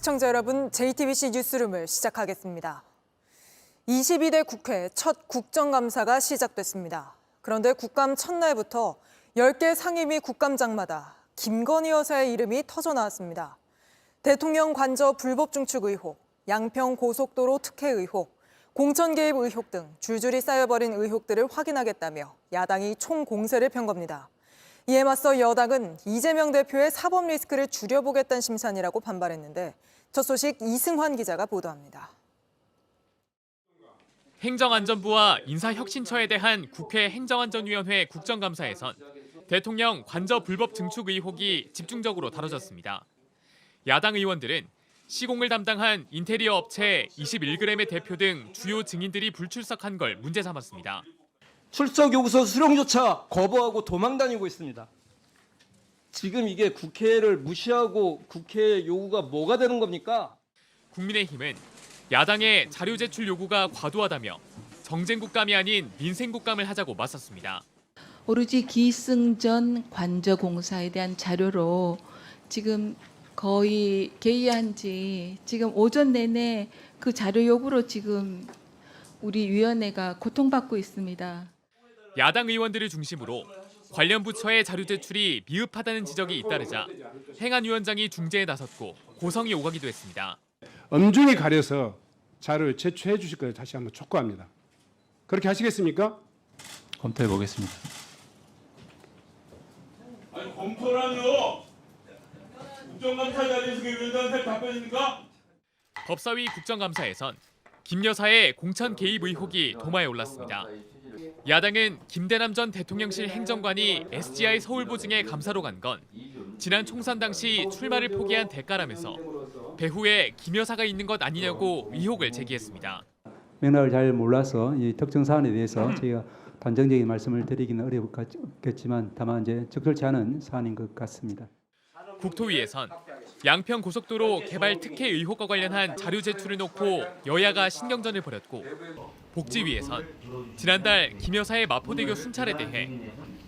시청자 여러분, JTBC 뉴스룸을 시작하겠습니다. 22대 국회 첫 국정감사가 시작됐습니다. 그런데 국감 첫날부터 10개 상임위 국감장마다 김건희 여사의 이름이 터져 나왔습니다. 대통령 관저 불법 중축 의혹, 양평 고속도로 특혜 의혹, 공천 개입 의혹 등 줄줄이 쌓여버린 의혹들을 확인하겠다며 야당이 총공세를 편 겁니다. 이에 맞서 여당은 이재명 대표의 사법 리스크를 줄여보겠다는 심산이라고 반발했는데 첫 소식 이승환 기자가 보도합니다. 행정안전부와 인사혁신처에 대한 국회 행정안전위원회 국정감사에선 대통령 관저 불법 증축 의혹이 집중적으로 다뤄졌습니다. 야당 의원들은 시공을 담당한 인테리어 업체 21g의 대표 등 주요 증인들이 불출석한 걸 문제 삼았습니다. 출석 요구서 수령조차 거부하고 도망다니고 있습니다. 지금 이게 국회를 무시하고 국회 요구가 뭐가 되는 겁니까? 국민의힘은 야당의 자료 제출 요구가 과도하다며 정쟁국감이 아닌 민생국감을 하자고 맞섰습니다. 오로지 기승전 관저공사에 대한 자료로 지금 거의 개의한 지 지금 오전 내내 그 자료 요구로 지금 우리 위원회가 고통받고 있습니다. 야당 의원들을 중심으로 관련 부처의 자료 제출이 미흡하다는 지적이 잇따르자 행안위원장이 중재에 나섰고 고성이 오가기도 했습니다. 엄중히 가려서 자료를 제출해 주실 것을 다시 한번 촉구합니다. 그렇게 하시겠습니까? 검토해 보겠습니다. 아니 검토라뇨? 국정감사 자리에서 위원장한테 답변입니까? 법사위 국정감사에선 김 여사의 공천 개입 의혹이 도마에 올랐습니다. 야당은 김대남 전 대통령실 행정관이 SGI 서울 보증에 감사로 간 건 지난 총선 당시 출마를 포기한 대가라면서 배후에 김 여사가 있는 것 아니냐고 의혹을 제기했습니다. 맥락을 잘 몰라서 이 특정 사안에 대해서 저희가 단정적인 말씀을 드리기는 어렵겠지만 다만 이제 적절치 않은 사안인 것 같습니다. 국토위에선 양평 고속도로 개발 특혜 의혹과 관련한 자료 제출을 놓고 여야가 신경전을 벌였고 복지위에선 지난달 김 여사의 마포대교 순찰에 대해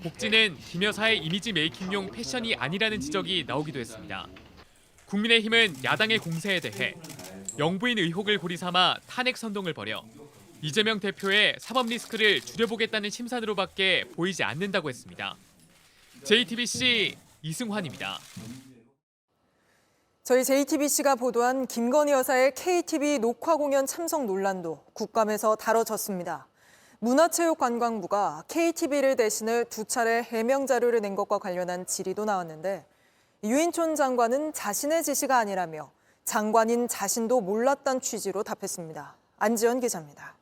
복지는 김 여사의 이미지 메이킹용 패션이 아니라는 지적이 나오기도 했습니다. 국민의힘은 야당의 공세에 대해 영부인 의혹을 고리 삼아 탄핵 선동을 벌여 이재명 대표의 사법 리스크를 줄여보겠다는 심산으로밖에 보이지 않는다고 했습니다. JTBC 이승환입니다. 저희 JTBC가 보도한 김건희 여사의 KTV 녹화 공연 참석 논란도 국감에서 다뤄졌습니다. 문화체육관광부가 KTV를 대신해 2차례 해명 자료를 낸 것과 관련한 질의도 나왔는데 유인촌 장관은 자신의 지시가 아니라며 장관인 자신도 몰랐다는 취지로 답했습니다. 안지연 기자입니다.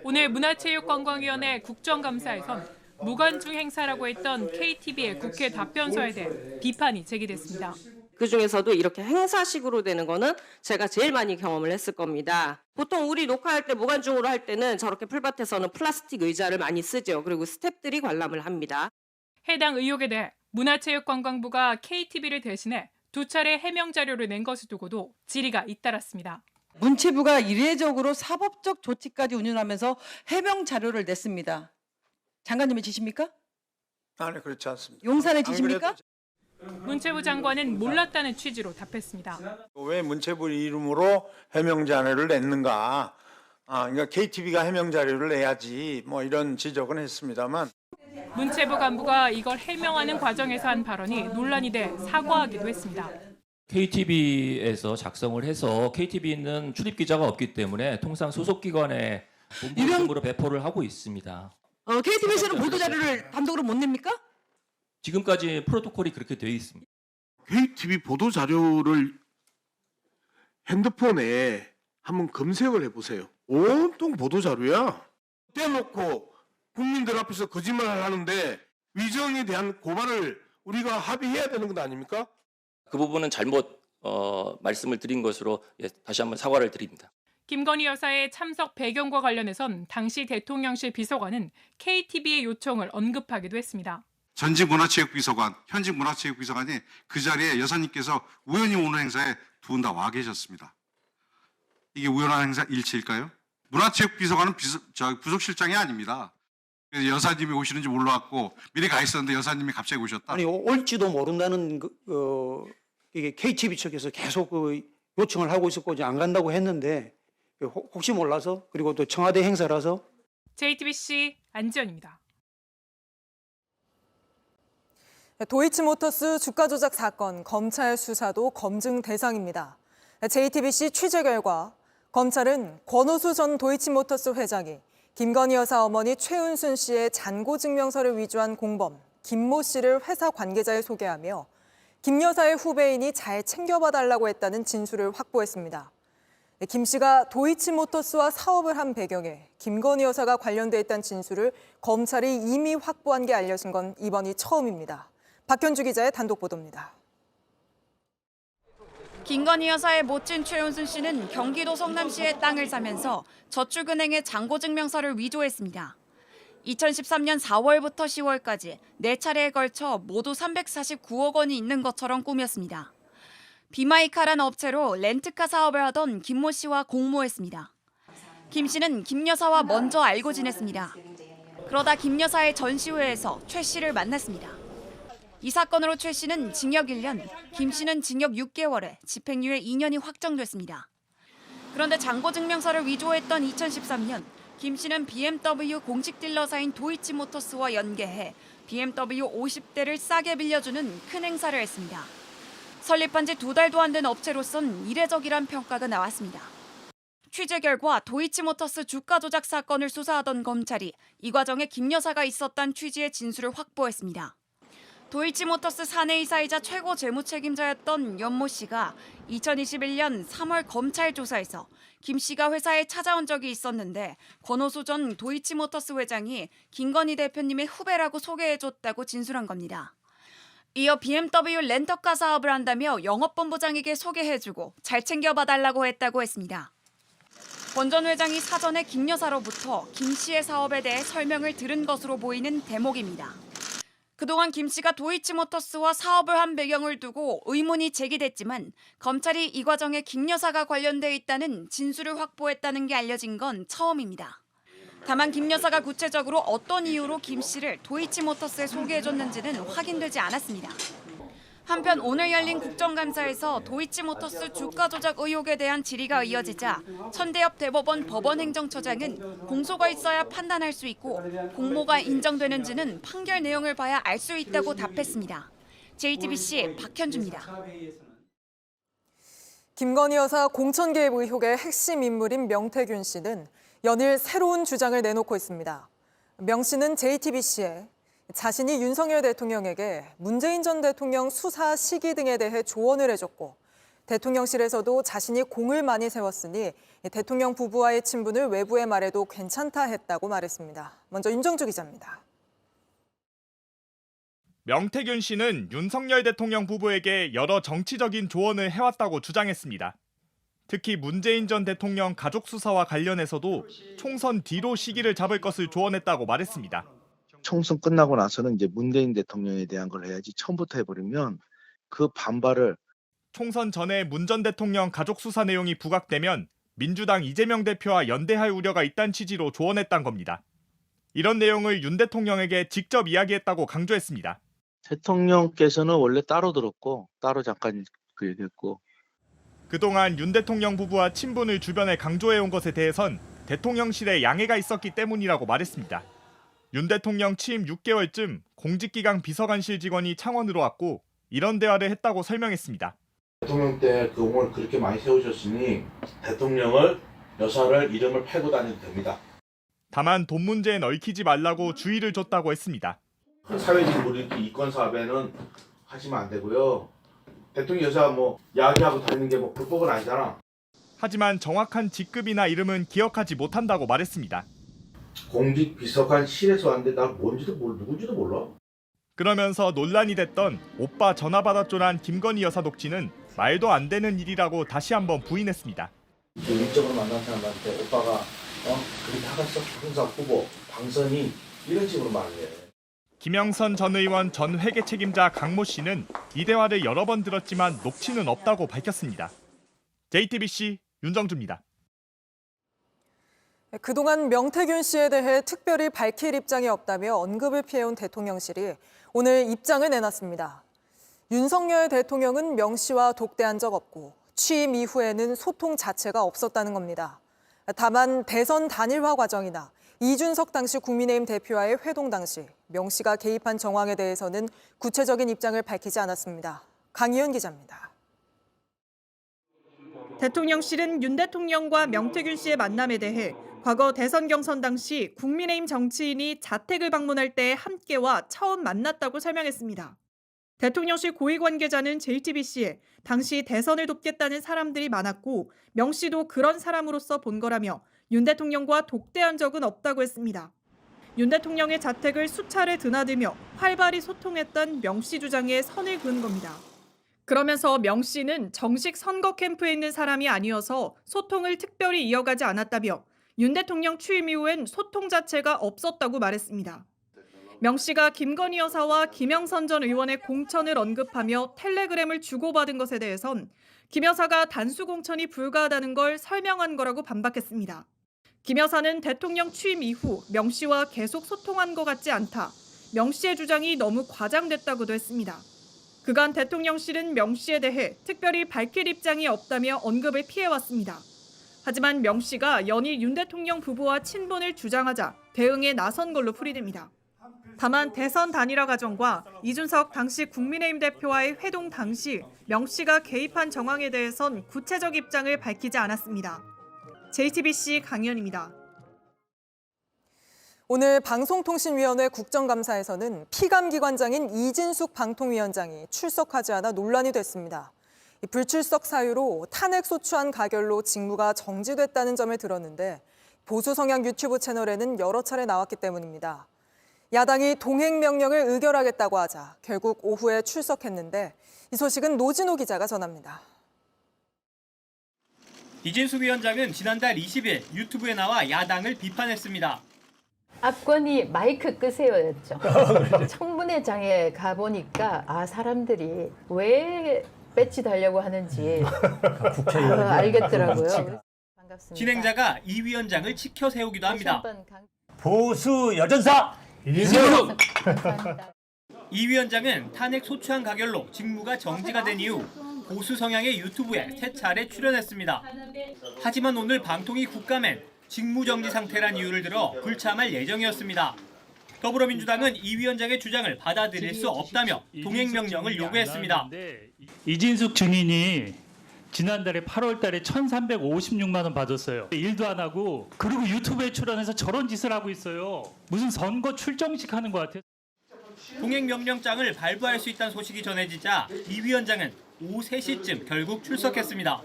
오늘 문화체육관광위원회 국정감사에선 무관중 행사라고 했던 KTV의 국회 답변서에 대해 비판이 제기됐습니다. 그중에서도 이렇게 행사식으로 되는 거는 제가 제일 많이 경험을 했을 겁니다. 보통 우리 녹화할 때 무관중으로 할 때는 저렇게 풀밭에서는 플라스틱 의자를 많이 쓰죠. 그리고 스태프들이 관람을 합니다. 해당 의혹에 대해 문화체육관광부가 KTV를 대신해 2차례 해명 자료를 낸 것을 두고도 질의가 잇따랐습니다. 문체부가 이례적으로 사법적 조치까지 운운하면서 해명 자료를 냈습니다. 장관님의 지시입니까? 아니 그렇지 않습니다. 용산의 지시입니까? 문체부 장관은 몰랐다는 취지로 답했습니다. 왜 문체부 이름으로 해명 자료를 냈는가? 그러니까 KTV가 해명 자료를 내야지 뭐 이런 지적은 했습니다만 문체부 간부가 이걸 해명하는 과정에서 한 발언이 논란이 돼 사과하기도 했습니다. KTV에서 작성을 해서 KTV는 출입 기자가 없기 때문에 통상 소속 기관에 본부로 배포를 하고 있습니다. KTV에서는 보도 자료를 단독으로 못 냅니까? 지금까지 프로토콜이 그렇게 되어 있습니다. KTV 보도 자료를 핸드폰에 한번 검색을 해보세요. 온통 보도 자료야. 떼놓고 국민들 앞에서 거짓말을 하는데 위정에 대한 고발을 우리가 합의해야 되는 것 아닙니까? 그 부분은 잘못 말씀을 드린 것으로 다시 한번 사과를 드립니다. 김건희 여사의 참석 배경과 관련해선 당시 대통령실 비서관은 KTV의 요청을 언급하기도 했습니다. 전직 문화체육비서관, 현직 문화체육비서관이 그 자리에 여사님께서 우연히 오는 행사에 두 분 다 와 계셨습니다. 이게 우연한 행사 일치일까요? 문화체육비서관은 부속실장이 아닙니다. 그래서 여사님이 오시는지 몰라갖고 미리 가 있었는데 여사님이 갑자기 오셨다. 아니 올지도 모른다는 이게 KTV 측에서 계속 그 요청을 하고 있었고 이제 안 간다고 했는데 혹시 몰라서 그리고 또 청와대 행사라서. JTBC 안지연입니다. 도이치모터스 주가 조작 사건 검찰 수사도 검증 대상입니다. JTBC 취재 결과 검찰은 권오수 전 도이치모터스 회장이 김건희 여사 어머니 최은순 씨의 잔고증명서를 위조한 공범 김모 씨를 회사 관계자에 소개하며 김 여사의 후배인이 잘 챙겨봐달라고 했다는 진술을 확보했습니다. 김 씨가 도이치모터스와 사업을 한 배경에 김건희 여사가 관련돼 있다는 진술을 검찰이 이미 확보한 게 알려진 건 이번이 처음입니다. 박현주 기자의 단독 보도입니다. 김건희 여사의 모친 최은순 씨는 경기도 성남시의 땅을 사면서 저축은행에 잔고증명서를 위조했습니다. 2013년 4월부터 10월까지 4차례에 걸쳐 모두 349억 원이 있는 것처럼 꾸몄습니다. 비마이카란 업체로 렌트카 사업을 하던 김모 씨와 공모했습니다. 김 씨는 김 여사와 먼저 알고 지냈습니다. 그러다 김 여사의 전시회에서 최 씨를 만났습니다. 이 사건으로 최 씨는 징역 1년, 김 씨는 징역 6개월에 집행유예 2년이 확정됐습니다. 그런데 잔고증명서를 위조했던 2013년, 김 씨는 BMW 공식 딜러사인 도이치모터스와 연계해 BMW 50대를 싸게 빌려주는 큰 행사를 했습니다. 설립한 지 2달도 안 된 업체로선 이례적이란 평가가 나왔습니다. 취재 결과 도이치모터스 주가 조작 사건을 수사하던 검찰이 이 과정에 김 여사가 있었다는 취지의 진술을 확보했습니다. 도이치모터스 사내이사이자 최고 재무책임자였던 연모 씨가 2021년 3월 검찰 조사에서 김 씨가 회사에 찾아온 적이 있었는데 권오수 전 도이치모터스 회장이 김건희 대표님의 후배라고 소개해줬다고 진술한 겁니다. 이어 BMW 렌터카 사업을 한다며 영업본부장에게 소개해주고 잘 챙겨봐달라고 했다고 했습니다. 권 전 회장이 사전에 김 여사로부터 김 씨의 사업에 대해 설명을 들은 것으로 보이는 대목입니다. 그동안 김 씨가 도이치모터스와 사업을 한 배경을 두고 의문이 제기됐지만 검찰이 이 과정에 김 여사가 관련돼 있다는 진술을 확보했다는 게 알려진 건 처음입니다. 다만 김 여사가 구체적으로 어떤 이유로 김 씨를 도이치모터스에 소개해줬는지는 확인되지 않았습니다. 한편 오늘 열린 국정감사에서 도이치모터스 주가 조작 의혹에 대한 질의가 이어지자 천대엽 대법원 법원행정처장은 공소가 있어야 판단할 수 있고 공모가 인정되는지는 판결 내용을 봐야 알 수 있다고 답했습니다. JTBC 박현주입니다. 김건희 여사 공천 개입 의혹의 핵심 인물인 명태균 씨는 연일 새로운 주장을 내놓고 있습니다. 명 씨는 JTBC에 자신이 윤석열 대통령에게 문재인 전 대통령 수사 시기 등에 대해 조언을 해줬고 대통령실에서도 자신이 공을 많이 세웠으니 대통령 부부와의 친분을 외부에 말해도 괜찮다 했다고 말했습니다. 먼저 윤정주 기자입니다. 명태균 씨는 윤석열 대통령 부부에게 여러 정치적인 조언을 해왔다고 주장했습니다. 특히 문재인 전 대통령 가족 수사와 관련해서도 총선 뒤로 시기를 잡을 것을 조언했다고 말했습니다. 총선 끝나고 나서는 이제 문재인 대통령에 대한 걸 해야지 처음부터 해버리면 그 반발을 총선 전에 문 전 대통령 가족 수사 내용이 부각되면 민주당 이재명 대표와 연대할 우려가 있다는 취지로 조언했던 겁니다. 이런 내용을 윤 대통령에게 직접 이야기했다고 강조했습니다. 대통령께서는 원래 따로 들었고 따로 잠깐 그 얘기했고 그동안 윤 대통령 부부와 친분을 주변에 강조해온 것에 대해선 대통령실에 양해가 있었기 때문이라고 말했습니다. 윤 대통령 취임 6개월쯤 공직기강 비서관실 직원이 창원으로 왔고 이런 대화를 했다고 설명했습니다. 대통령 때 그 공을 그렇게 많이 세우셨으니 대통령을 여사를 이름을 팔고 다녀도 됩니다. 다만 돈 문제엔 얽히지 말라고 주의를 줬다고 했습니다. 사회적 우리 이권 사업에는 하시면 안 되고요. 대통령 여사 뭐 야기하고 다니는 게 뭐 불법은 아니잖아. 하지만 정확한 직급이나 이름은 기억하지 못한다고 말했습니다. 공직 비서관실에서 왔는데 나 뭔지도 누군지도 몰라. 그러면서 논란이 됐던 오빠 전화 받았죠란 김건희 여사 녹취는 말도 안 되는 일이라고 다시 한번 부인했습니다. 일적으로 만난 사람한테 오빠가 그렇게 하겠어? 행사 후보, 당선이 이런 식으로 말을 해. 김영선 전 의원 전 회계 책임자 강모 씨는 이 대화를 여러 번 들었지만 녹취는 없다고 밝혔습니다. JTBC 윤정주입니다. 그동안 명태균 씨에 대해 특별히 밝힐 입장이 없다며 언급을 피해온 대통령실이 오늘 입장을 내놨습니다. 윤석열 대통령은 명 씨와 독대한 적 없고 취임 이후에는 소통 자체가 없었다는 겁니다. 다만 대선 단일화 과정이나 이준석 당시 국민의힘 대표와의 회동 당시 명 씨가 개입한 정황에 대해서는 구체적인 입장을 밝히지 않았습니다. 강희연 기자입니다. 대통령실은 윤 대통령과 명태균 씨의 만남에 대해 과거 대선 경선 당시 국민의힘 정치인이 자택을 방문할 때 함께와 처음 만났다고 설명했습니다. 대통령실 고위 관계자는 JTBC에 당시 대선을 돕겠다는 사람들이 많았고 명 씨도 그런 사람으로서 본 거라며 윤 대통령과 독대한 적은 없다고 했습니다. 윤 대통령의 자택을 수차례 드나들며 활발히 소통했던 명 씨 주장에 선을 그은 겁니다. 그러면서 명 씨는 정식 선거 캠프에 있는 사람이 아니어서 소통을 특별히 이어가지 않았다며 윤 대통령 취임 이후엔 소통 자체가 없었다고 말했습니다. 명 씨가 김건희 여사와 김영선 전 의원의 공천을 언급하며 텔레그램을 주고받은 것에 대해선 김 여사가 단수 공천이 불가하다는 걸 설명한 거라고 반박했습니다. 김 여사는 대통령 취임 이후 명 씨와 계속 소통한 것 같지 않다. 명 씨의 주장이 너무 과장됐다고도 했습니다. 그간 대통령실은 명 씨에 대해 특별히 밝힐 입장이 없다며 언급을 피해왔습니다. 하지만 명 씨가 연일 윤 대통령 부부와 친분을 주장하자 대응에 나선 걸로 풀이됩니다. 다만 대선 단일화 과정과 이준석 당시 국민의힘 대표와의 회동 당시 명 씨가 개입한 정황에 대해선 구체적 입장을 밝히지 않았습니다. JTBC 강희연입니다. 오늘 방송통신위원회 국정감사에서는 피감기관장인 이진숙 방통위원장이 출석하지 않아 논란이 됐습니다. 불출석 사유로 탄핵소추안 가결로 직무가 정지됐다는 점을 들었는데 보수 성향 유튜브 채널에는 여러 차례 나왔기 때문입니다. 야당이 동행명령을 의결하겠다고 하자 결국 오후에 출석했는데 이 소식은 노진호 기자가 전합니다. 이진숙 위원장은 지난달 20일 유튜브에 나와 야당을 비판했습니다. 압권이 마이크 끄세요였죠. 청문회장에 가보니까 사람들이 왜 배치 달려고 하는지 알겠더라고요. 반갑습니다. 진행자가 이 위원장을 치켜 세우기도 합니다. 보수 여전사 이진숙! 이 위원장은 탄핵 소추안 가결로 직무가 정지가 된 이후 보수 성향의 유튜브에 3차례 출연했습니다. 하지만 오늘 방통위 국감엔 직무 정지 상태란 이유를 들어 불참할 예정이었습니다. 더불어민주당은 이 위원장의 주장을 받아들일 수 없다며 동행명령을 요구했습니다. 이진숙 증인이 지난달에 8월 달에 1,356만 원 받았어요. 일도 안 하고 그리고 유튜브에 출연해서 저런 짓을 하고 있어요. 무슨 선거 출정식 하는 것 같아요. 동행명령장을 발부할 수 있다는 소식이 전해지자 이 위원장은 오후 3시쯤 결국 출석했습니다.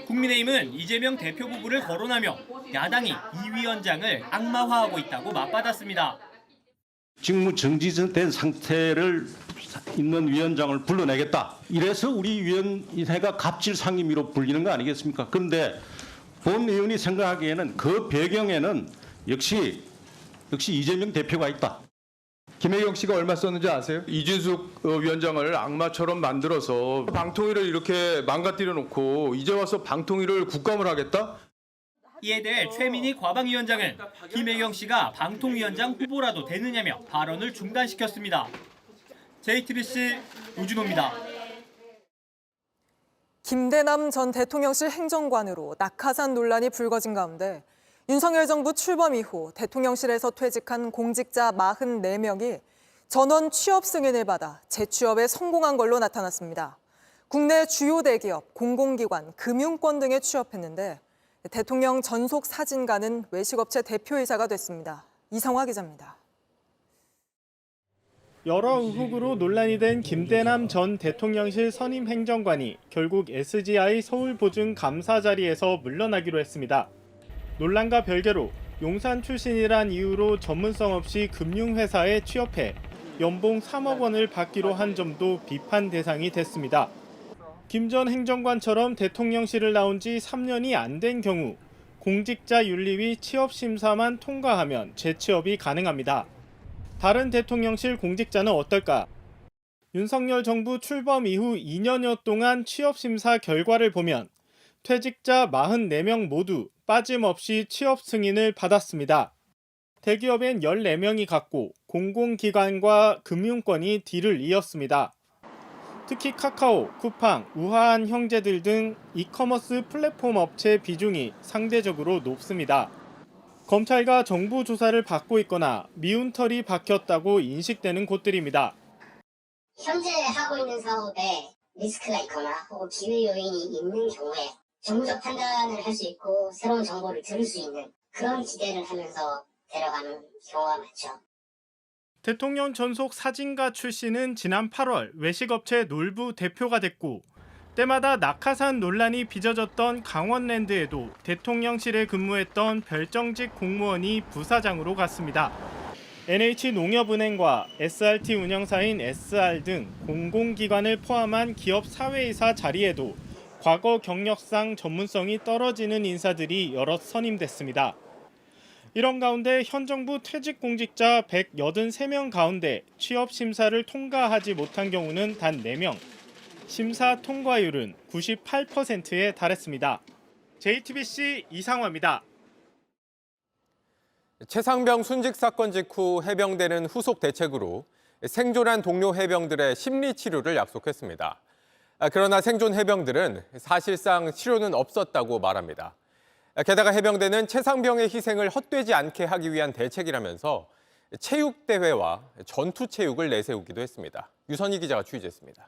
국민의힘은 이재명 대표 부부를 거론하며 야당이 이 위원장을 악마화하고 있다고 맞받았습니다. 직무 정지된 상태를 있는 위원장을 불러내겠다. 이래서 우리 위원회가 갑질 상임위로 불리는 거 아니겠습니까? 그런데 본 의원이 생각하기에는 그 배경에는 역시 이재명 대표가 있다. 김혜경 씨가 얼마 썼는지 아세요? 이진숙 위원장을 악마처럼 만들어서 방통위를 이렇게 망가뜨려 놓고 이제 와서 방통위를 국감을 하겠다? 이에 대해 최민희 과방위원장은 김혜경 씨가 방통위원장 후보라도 되느냐며 발언을 중단시켰습니다. JTBC 노준호입니다. 김대남 전 대통령실 행정관으로 낙하산 논란이 불거진 가운데 윤석열 정부 출범 이후 대통령실에서 퇴직한 공직자 44명이 전원 취업 승인을 받아 재취업에 성공한 걸로 나타났습니다. 국내 주요 대기업, 공공기관, 금융권 등에 취업했는데 대통령 전속 사진가는 외식업체 대표이사가 됐습니다. 이성화 기자입니다. 여러 의혹으로 논란이 된 김대남 전 대통령실 선임 행정관이 결국 SGI 서울보증 감사 자리에서 물러나기로 했습니다. 논란과 별개로 용산 출신이란 이유로 전문성 없이 금융회사에 취업해 연봉 3억 원을 받기로 한 점도 비판 대상이 됐습니다. 김 전 행정관처럼 대통령실을 나온 지 3년이 안 된 경우 공직자윤리위 취업심사만 통과하면 재취업이 가능합니다. 다른 대통령실 공직자는 어떨까? 윤석열 정부 출범 이후 2년여 동안 취업심사 결과를 보면 퇴직자 44명 모두 빠짐없이 취업 승인을 받았습니다. 대기업엔 14명이 갔고 공공기관과 금융권이 뒤를 이었습니다. 특히 카카오, 쿠팡, 우하한 형제들 등 이커머스 플랫폼 업체 비중이 상대적으로 높습니다. 검찰과 정부 조사를 받고 있거나 미운 털이 박혔다고 인식되는 곳들입니다. 현재 하고 있는 사업에 리스크가 있거나 혹은 기회 요인이 있는 경우에 정무적 판단을 할 수 있고 새로운 정보를 들을 수 있는 그런 기대를 하면서 데려가는 경우가 많죠. 대통령 전속 사진가 출신은 지난 8월 외식업체 놀부 대표가 됐고 때마다 낙하산 논란이 빚어졌던 강원랜드에도 대통령실에 근무했던 별정직 공무원이 부사장으로 갔습니다. NH농협은행과 SRT 운영사인 SR 등 공공기관을 포함한 기업 사회이사 자리에도 과거 경력상 전문성이 떨어지는 인사들이 여럿 선임됐습니다. 이런 가운데 현 정부 퇴직 공직자 183명 가운데 취업 심사를 통과하지 못한 경우는 단 4명. 심사 통과율은 98%에 달했습니다. JTBC 이상화입니다. 최상병 순직 사건 직후 해병대는 후속 대책으로 생존한 동료 해병들의 심리 치료를 약속했습니다. 그러나 생존 해병들은 사실상 치료는 없었다고 말합니다. 게다가 해병대는 최상병의 희생을 헛되지 않게 하기 위한 대책이라면서 체육대회와 전투체육을 내세우기도 했습니다. 유선희 기자가 취재했습니다.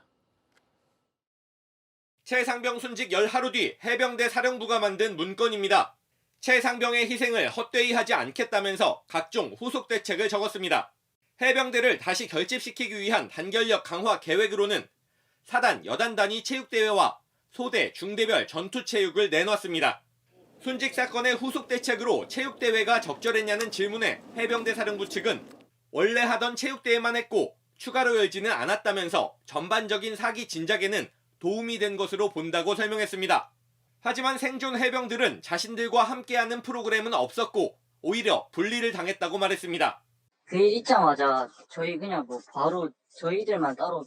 최상병 순직 10하루 뒤 해병대 사령부가 만든 문건입니다. 최상병의 희생을 헛되이 하지 않겠다면서 각종 후속 대책을 적었습니다. 해병대를 다시 결집시키기 위한 단결력 강화 계획으로는 사단, 여단 단위 체육대회와 소대, 중대별 전투체육을 내놨습니다. 순직 사건의 후속 대책으로 체육대회가 적절했냐는 질문에 해병대 사령부 측은 원래 하던 체육대회만 했고 추가로 열지는 않았다면서 전반적인 사기 진작에는 도움이 된 것으로 본다고 설명했습니다. 하지만 생존 해병들은 자신들과 함께하는 프로그램은 없었고 오히려 분리를 당했다고 말했습니다. 그 일 있자마자 저희 그냥 바로 저희들만 따로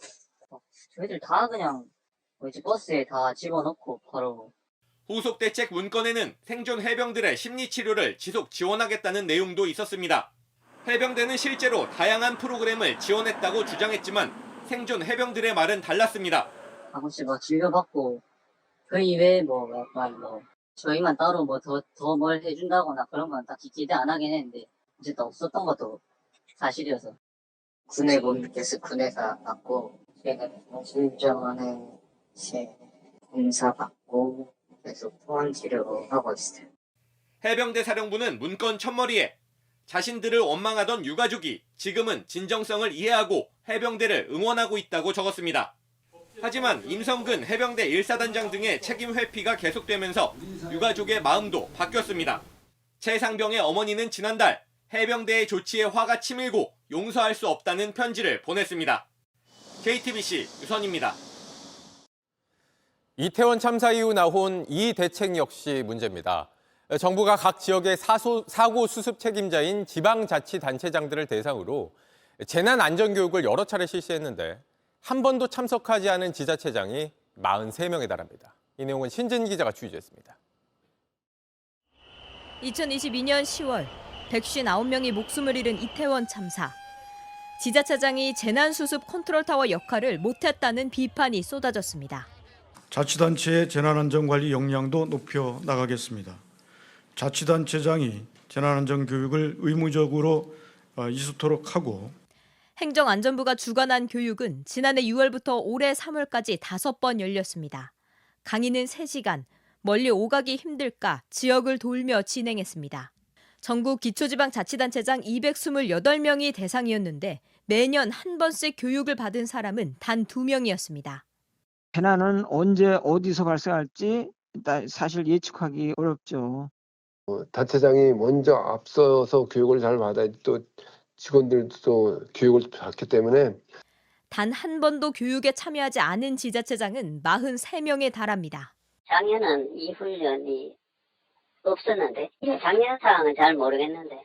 저희들 다 그냥 이제 버스에 다 집어넣고 바로. 후속 대책 문건에는 생존 해병들의 심리치료를 지속 지원하겠다는 내용도 있었습니다. 해병대는 실제로 다양한 프로그램을 지원했다고 주장했지만 생존 해병들의 말은 달랐습니다. 가끔씩 진료받고 그 이외에 저희만 따로 더 뭘 해준다거나 그런 건 딱히 기대 안 하긴 했는데 어쨌든 없었던 것도 사실이어서 군에 못 느껴서 군에서 받고 제가 실전에 검사 받고 계속 소환 치료하고 있어요. 해병대 사령부는 문건 첫머리에 자신들을 원망하던 유가족이 지금은 진정성을 이해하고 해병대를 응원하고 있다고 적었습니다. 하지만 임성근 해병대 1사단장 등의 책임 회피가 계속되면서 유가족의 마음도 바뀌었습니다. 최상병의 어머니는 지난달 해병대의 조치에 화가 치밀고 용서할 수 없다는 편지를 보냈습니다. JTBC 유선입니다. 이태원 참사 이후 나온 이 대책 역시 문제입니다. 정부가 각 지역의 사고 수습 책임자인 지방자치단체장들을 대상으로 재난안전교육을 여러 차례 실시했는데 한 번도 참석하지 않은 지자체장이 43명에 달합니다. 이 내용은 신진 기자가 취재했습니다. 2022년 10월 159명이 목숨을 잃은 이태원 참사. 지자체장이 재난수습 컨트롤타워 역할을 못했다는 비판이 쏟아졌습니다. 자치단체의 재난안전관리 역량도 높여 나가겠습니다. 자치단체장이 재난안전교육을 의무적으로 이수토록 하고 행정안전부가 주관한 교육은 지난해 6월부터 올해 3월까지 5번 열렸습니다. 강의는 3시간, 멀리 오가기 힘들까 지역을 돌며 진행했습니다. 전국 기초지방자치단체장 228명이 대상이었는데 매년 한 번씩 교육을 받은 사람은 단 2명이었습니다. 재난은 언제 어디서 발생할지 사실 예측하기 어렵죠. 단체장이 먼저 앞서서 교육을 잘 받아야 또 직원들도 교육을 받기 때문에 단 한 번도 교육에 참여하지 않은 지자체장은 43명에 달합니다. 작년은 이 훈련이 없었는데 작년 상황은 잘 모르겠는데.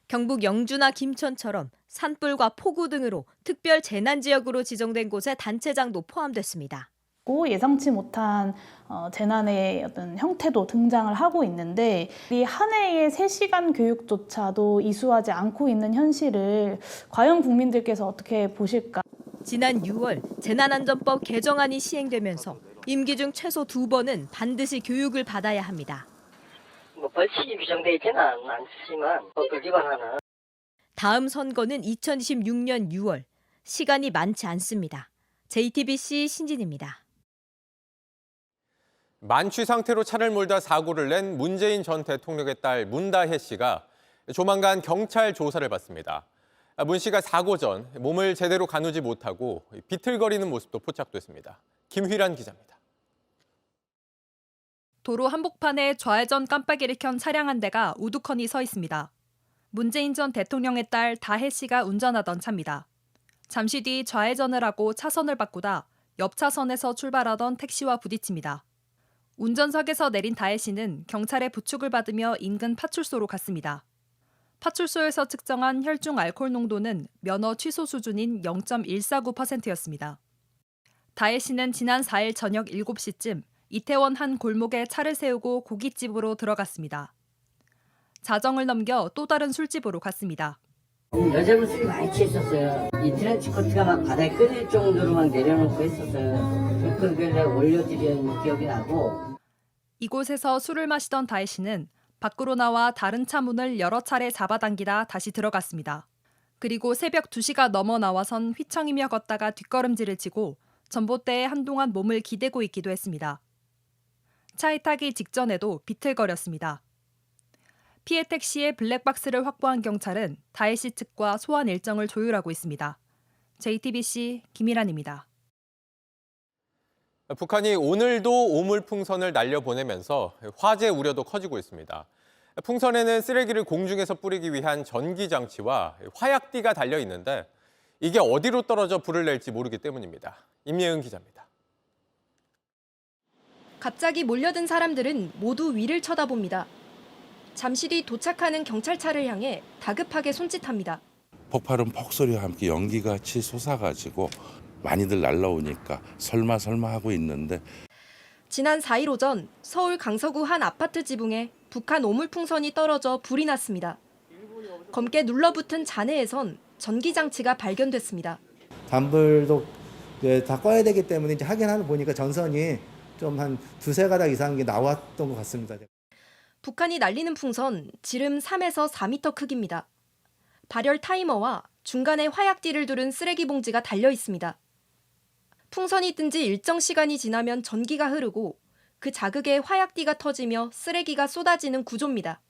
경북 영주나 김천처럼 산불과 폭우 등으로 특별 재난지역으로 지정된 곳에 단체장도 포함됐습니다. 예상치 못한 재난의 어떤 형태도 등장을 하고 있는데 이 한 해의 3시간 교육조차도 이수하지 않고 있는 현실을 과연 국민들께서 어떻게 보실까? 지난 6월 재난안전법 개정안이 시행되면서 임기 중 최소 2번은 반드시 교육을 받아야 합니다. 벌칙이 규정되어 있지는 않지만 법을 위반하는. 다음 선거는 2026년 6월. 시간이 많지 않습니다. JTBC 신진입니다. 만취 상태로 차를 몰다 사고를 낸 문재인 전 대통령의 딸 문다혜 씨가 조만간 경찰 조사를 받습니다. 문 씨가 사고 전 몸을 제대로 가누지 못하고 비틀거리는 모습도 포착됐습니다. 김휘란 기자입니다. 도로 한복판에 좌회전 깜빡이를 켠 차량 한 대가 우두커니 서 있습니다. 문재인 전 대통령의 딸 다혜 씨가 운전하던 차입니다. 잠시 뒤 좌회전을 하고 차선을 바꾸다 옆 차선에서 출발하던 택시와 부딪힙니다. 운전석에서 내린 다혜 씨는 경찰의 부축을 받으며 인근 파출소로 갔습니다. 파출소에서 측정한 혈중 알코올 농도는 면허 취소 수준인 0.149%였습니다. 다혜 씨는 지난 4일 저녁 7시쯤 이태원 한 골목에 차를 세우고 고깃집으로 들어갔습니다. 자정을 넘겨 또 다른 술집으로 갔습니다. 여자분 술이 많이 취했었어요. 이 트렌치 코트가 막 바다에 끓일 정도로 막 내려놓고 했었어요. 그걸 내가 올려드린 기억이 나고. 이곳에서 술을 마시던 다혜 씨는 밖으로 나와 다른 차 문을 여러 차례 잡아당기다 다시 들어갔습니다. 그리고 새벽 2시가 넘어 나와선 휘청이며 걷다가 뒷걸음질을 치고 전봇대에 한동안 몸을 기대고 있기도 했습니다. 차에 타기 직전에도 비틀거렸습니다. 피해 택시의 블랙박스를 확보한 경찰은 다혜 씨 측과 소환 일정을 조율하고 있습니다. JTBC 김희란입니다. 북한이 오늘도 오물풍선을 날려보내면서 화재 우려도 커지고 있습니다. 풍선에는 쓰레기를 공중에서 뿌리기 위한 전기장치와 화약띠가 달려 있는데 이게 어디로 떨어져 불을 낼지 모르기 때문입니다. 임예은 기자입니다. 갑자기 몰려든 사람들은 모두 위를 쳐다봅니다. 잠시 뒤 도착하는 경찰차를 향해 다급하게 손짓합니다. 폭발은 폭소리와 함께 연기같이 솟아가지고 많이들 날라오니까 설마 하고 있는데 지난 4일 오전 서울 강서구 한 아파트 지붕에 북한 오물풍선이 떨어져 불이 났습니다. 검게 눌러붙은 잔해에선 전기장치가 발견됐습니다. 단불도 다 꺼야 되기 때문에 이제 확인하는 보니까 전선이 좀 한 2-3가닥 이상 나왔던 것 같습니다. 북한이 날리는 풍선 지름 3에서 4m 크기입니다. 발열 타이머와 중간에 화약띠를 두른 쓰레기 봉지가 달려 있습니다. 풍선이 뜬 지 일정 시간이 지나면 전기가 흐르고 그 자극에 화약띠가 터지며 쓰레기가 쏟아지는 구조입니다.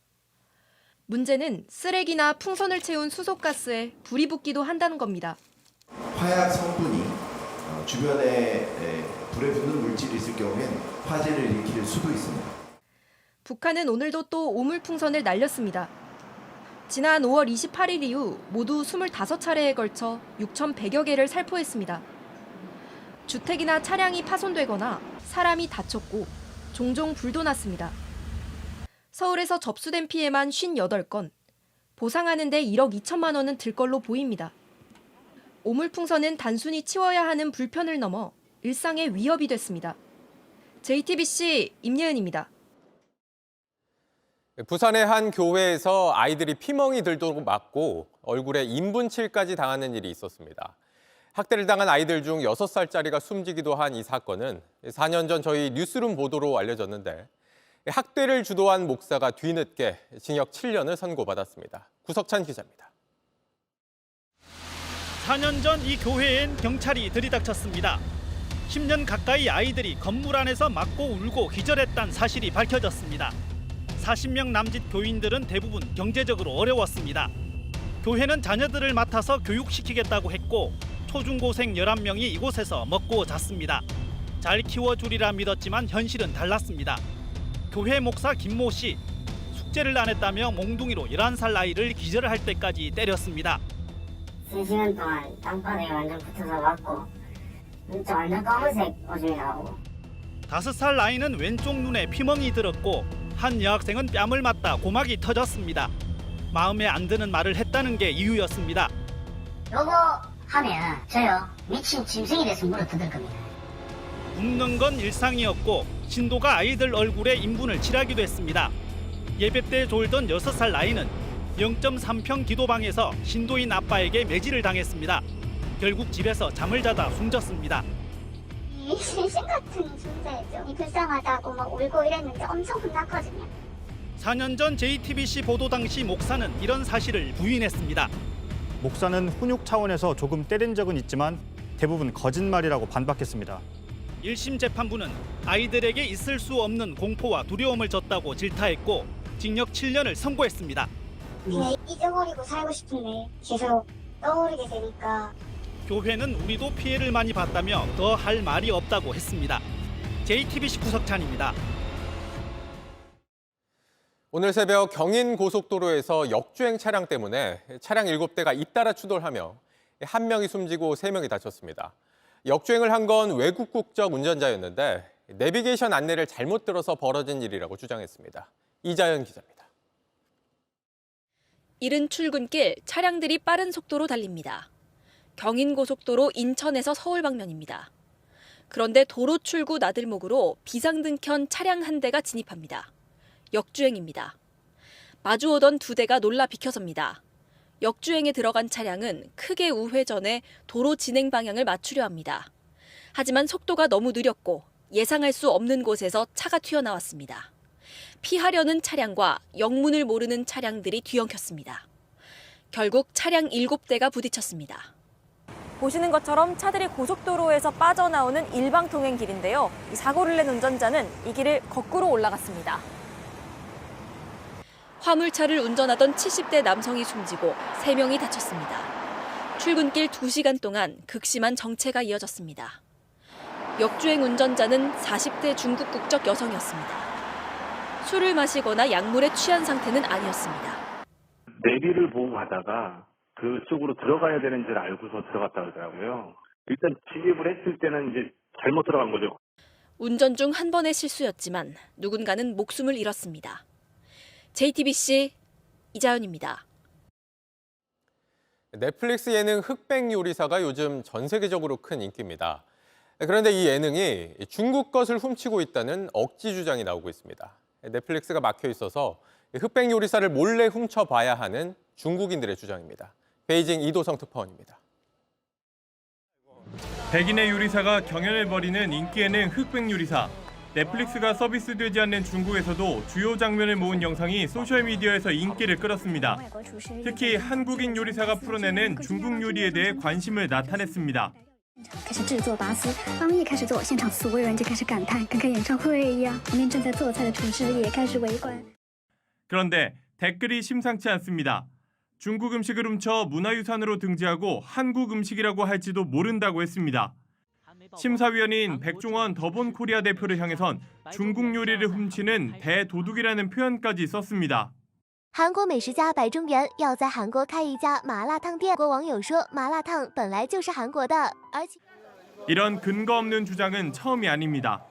문제는 쓰레기나 풍선을 채운 수소가스에 불이 붙기도 한다는 겁니다. 화약 성분이 주변에 불에 붙는 물질이 있을 경우엔 화재를 일으킬 수도 있습니다. 북한은 오늘도 또 오물풍선을 날렸습니다. 지난 5월 28일 이후 모두 25차례에 걸쳐 6,100여 개를 살포했습니다. 주택이나 차량이 파손되거나 사람이 다쳤고 종종 불도 났습니다. 서울에서 접수된 피해만 58건, 보상하는 데 1억 2천만 원은 들 걸로 보입니다. 오물풍선은 단순히 치워야 하는 불편을 넘어 일상의 위협이 됐습니다. JTBC 임예은입니다. 부산의 한 교회에서 아이들이 피멍이 들도록 맞고 얼굴에 인분칠까지 당하는 일이 있었습니다. 학대를 당한 아이들 중 6살짜리가 숨지기도 한 이 사건은 4년 전 저희 뉴스룸 보도로 알려졌는데 학대를 주도한 목사가 뒤늦게 징역 7년을 선고받았습니다. 구석찬 기자입니다. 4년 전 이 교회엔 경찰이 들이닥쳤습니다. 10년 가까이 아이들이 건물 안에서 맞고 울고 기절했다는 사실이 밝혀졌습니다. 40명 남짓 교인들은 대부분 경제적으로 어려웠습니다. 교회는 자녀들을 맡아서 교육시키겠다고 했고 초중고생 11명이 이곳에서 먹고 잤습니다. 잘 키워주리라 믿었지만 현실은 달랐습니다. 교회 목사 김모 씨, 숙제를 안 했다며 몽둥이로 11살 아이를 기절할 때까지 때렸습니다. 3시간 동안 땅바닥에 완전 붙어서 맞고 완전 검은색 오줌이 나오고 5살 아이는 왼쪽 눈에 피멍이 들었고 한 여학생은 뺨을 맞다 고막이 터졌습니다. 마음에 안 드는 말을 했다는 게 이유였습니다. 요거 하면 저요 미친 짐승이 돼서 물어 뜯을 겁니다. 굶는 건 일상이었고 신도가 아이들 얼굴에 인분을 칠하기도 했습니다. 예배 때 졸던 6살 아이는 0.3평 기도방에서 신도인 아빠에게 매질을 당했습니다. 결국 집에서 잠을 자다 숨졌습니다. 신신 같은 존재죠. 불쌍하다고 막 울고 이랬는데 엄청 혼났거든요. 4년 전 JTBC 보도 당시 목사는 이런 사실을 부인했습니다. 목사는 훈육 차원에서 조금 때린 적은 있지만 대부분 거짓말이라고 반박했습니다. 1심 재판부는 아이들에게 있을 수 없는 공포와 두려움을 줬다고 질타했고 징역 7년을 선고했습니다. 그냥 잊어버리고 살고 싶은데 계속 떠오르게 되니까. 교회는 우리도 피해를 많이 봤다며 더 할 말이 없다고 했습니다. JTBC 구석찬입니다. 오늘 새벽 경인 고속도로에서 역주행 차량 때문에 차량 7대가 잇따라 추돌하며 1명이 숨지고 3명이 다쳤습니다. 역주행을 한 건 외국 국적 운전자였는데 내비게이션 안내를 잘못 들어서 벌어진 일이라고 주장했습니다. 이자연 기자입니다. 이른 출근길 차량들이 빠른 속도로 달립니다. 경인고속도로 인천에서 서울 방면입니다. 그런데 도로 출구 나들목으로 비상등 켠 차량 한 대가 진입합니다. 역주행입니다. 마주오던 2대가 놀라 비켜섭니다. 역주행에 들어간 차량은 크게 우회전해 도로 진행 방향을 맞추려 합니다. 하지만 속도가 너무 느렸고 예상할 수 없는 곳에서 차가 튀어나왔습니다. 피하려는 차량과 영문을 모르는 차량들이 뒤엉켰습니다. 결국 차량 7대가 부딪혔습니다. 보시는 것처럼 차들이 고속도로에서 빠져나오는 일방통행 길인데요. 이 사고를 낸 운전자는 이 길을 거꾸로 올라갔습니다. 화물차를 운전하던 70대 남성이 숨지고 3명이 다쳤습니다. 출근길 2시간 동안 극심한 정체가 이어졌습니다. 역주행 운전자는 40대 중국 국적 여성이었습니다. 술을 마시거나 약물에 취한 상태는 아니었습니다. 내비를 보고 가다가 그쪽으로 들어가야 되는 줄 알고서 들어갔다 그러더라고요. 일단 진입을 했을 때는 이제 잘못 들어간 거죠. 운전 중 한 번의 실수였지만 누군가는 목숨을 잃었습니다. JTBC 이자연입니다. 넷플릭스 예능 흑백 요리사가 요즘 전 세계적으로 큰 인기입니다. 그런데 이 예능이 중국 것을 훔치고 있다는 억지 주장이 나오고 있습니다. 넷플릭스가 막혀 있어서 흑백 요리사를 몰래 훔쳐봐야 하는 중국인들의 주장입니다. 베이징 이도성 특파원입니다. 백인의 요리사가 경연을 벌이는 인기 예능 흑백 요리사. 넷플릭스가 서비스되지 않는 중국에서도 주요 장면을 모은 영상이 소셜미디어에서 인기를 끌었습니다. 특히 한국인 요리사가 풀어내는 중국 요리에 대해 관심을 나타냈습니다. 开始制作拔丝，刚一开始做，现场所有人就开始感叹，跟开演唱会一样。旁边正在做菜的厨师也开始围观。 그런데 댓글이 심상치 않습니다. 중국 음식을 훔쳐 문화유산으로 등재하고 한국 음식이라고 할지도 모른다고 했습니다. 심사위원인 백종원 더본코리아 대표를 향해선 중국 요리를 훔치는 대도둑이라는 표현까지 썼습니다. 韩国美食家白中原要在韩国开一家麻辣烫店。国网友说，麻辣烫本来就是韩国的，而且 이런 근거 없는 주장은 처음이 아닙니다.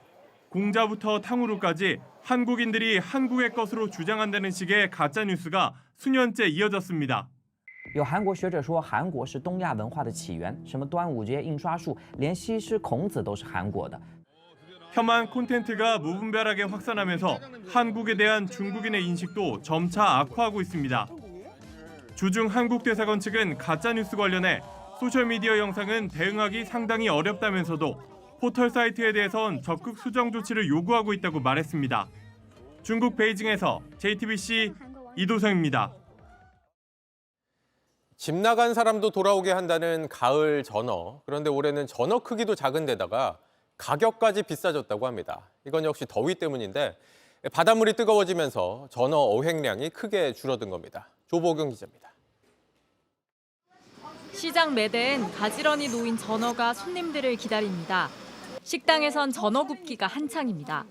공자부터 탕후루까지 한국인들이 한국의 것으로 주장한다는 식의 가짜 뉴스가 수년째 이어졌습니다. 有韩国学者说，韩国是东亚文化的起源，什么端午节、印刷术，连西施孔子都是韩国的。 혐한 콘텐츠가 무분별하게 확산하면서 한국에 대한 중국인의 인식도 점차 악화하고 있습니다. 주중 한국대사관 측은 가짜뉴스 관련해 소셜미디어 영상은 대응하기 상당히 어렵다면서도 포털 사이트에 대해선 적극 수정 조치를 요구하고 있다고 말했습니다. 중국 베이징에서 JTBC 이도성입니다. 집 나간 사람도 돌아오게 한다는 가을 전어. 그런데 올해는 전어 크기도 작은 데다가 가격까지 비싸졌다고 합니다. 이건 역시 더위 때문인데 바닷물이 뜨거워지면서 전어 어획량이 크게 줄어든 겁니다. 조보경 기자입니다. 시장 매대엔 가지런히 놓인 전어가 손님들을 기다립니다. 식당에선 전어 굽기가 한창입니다.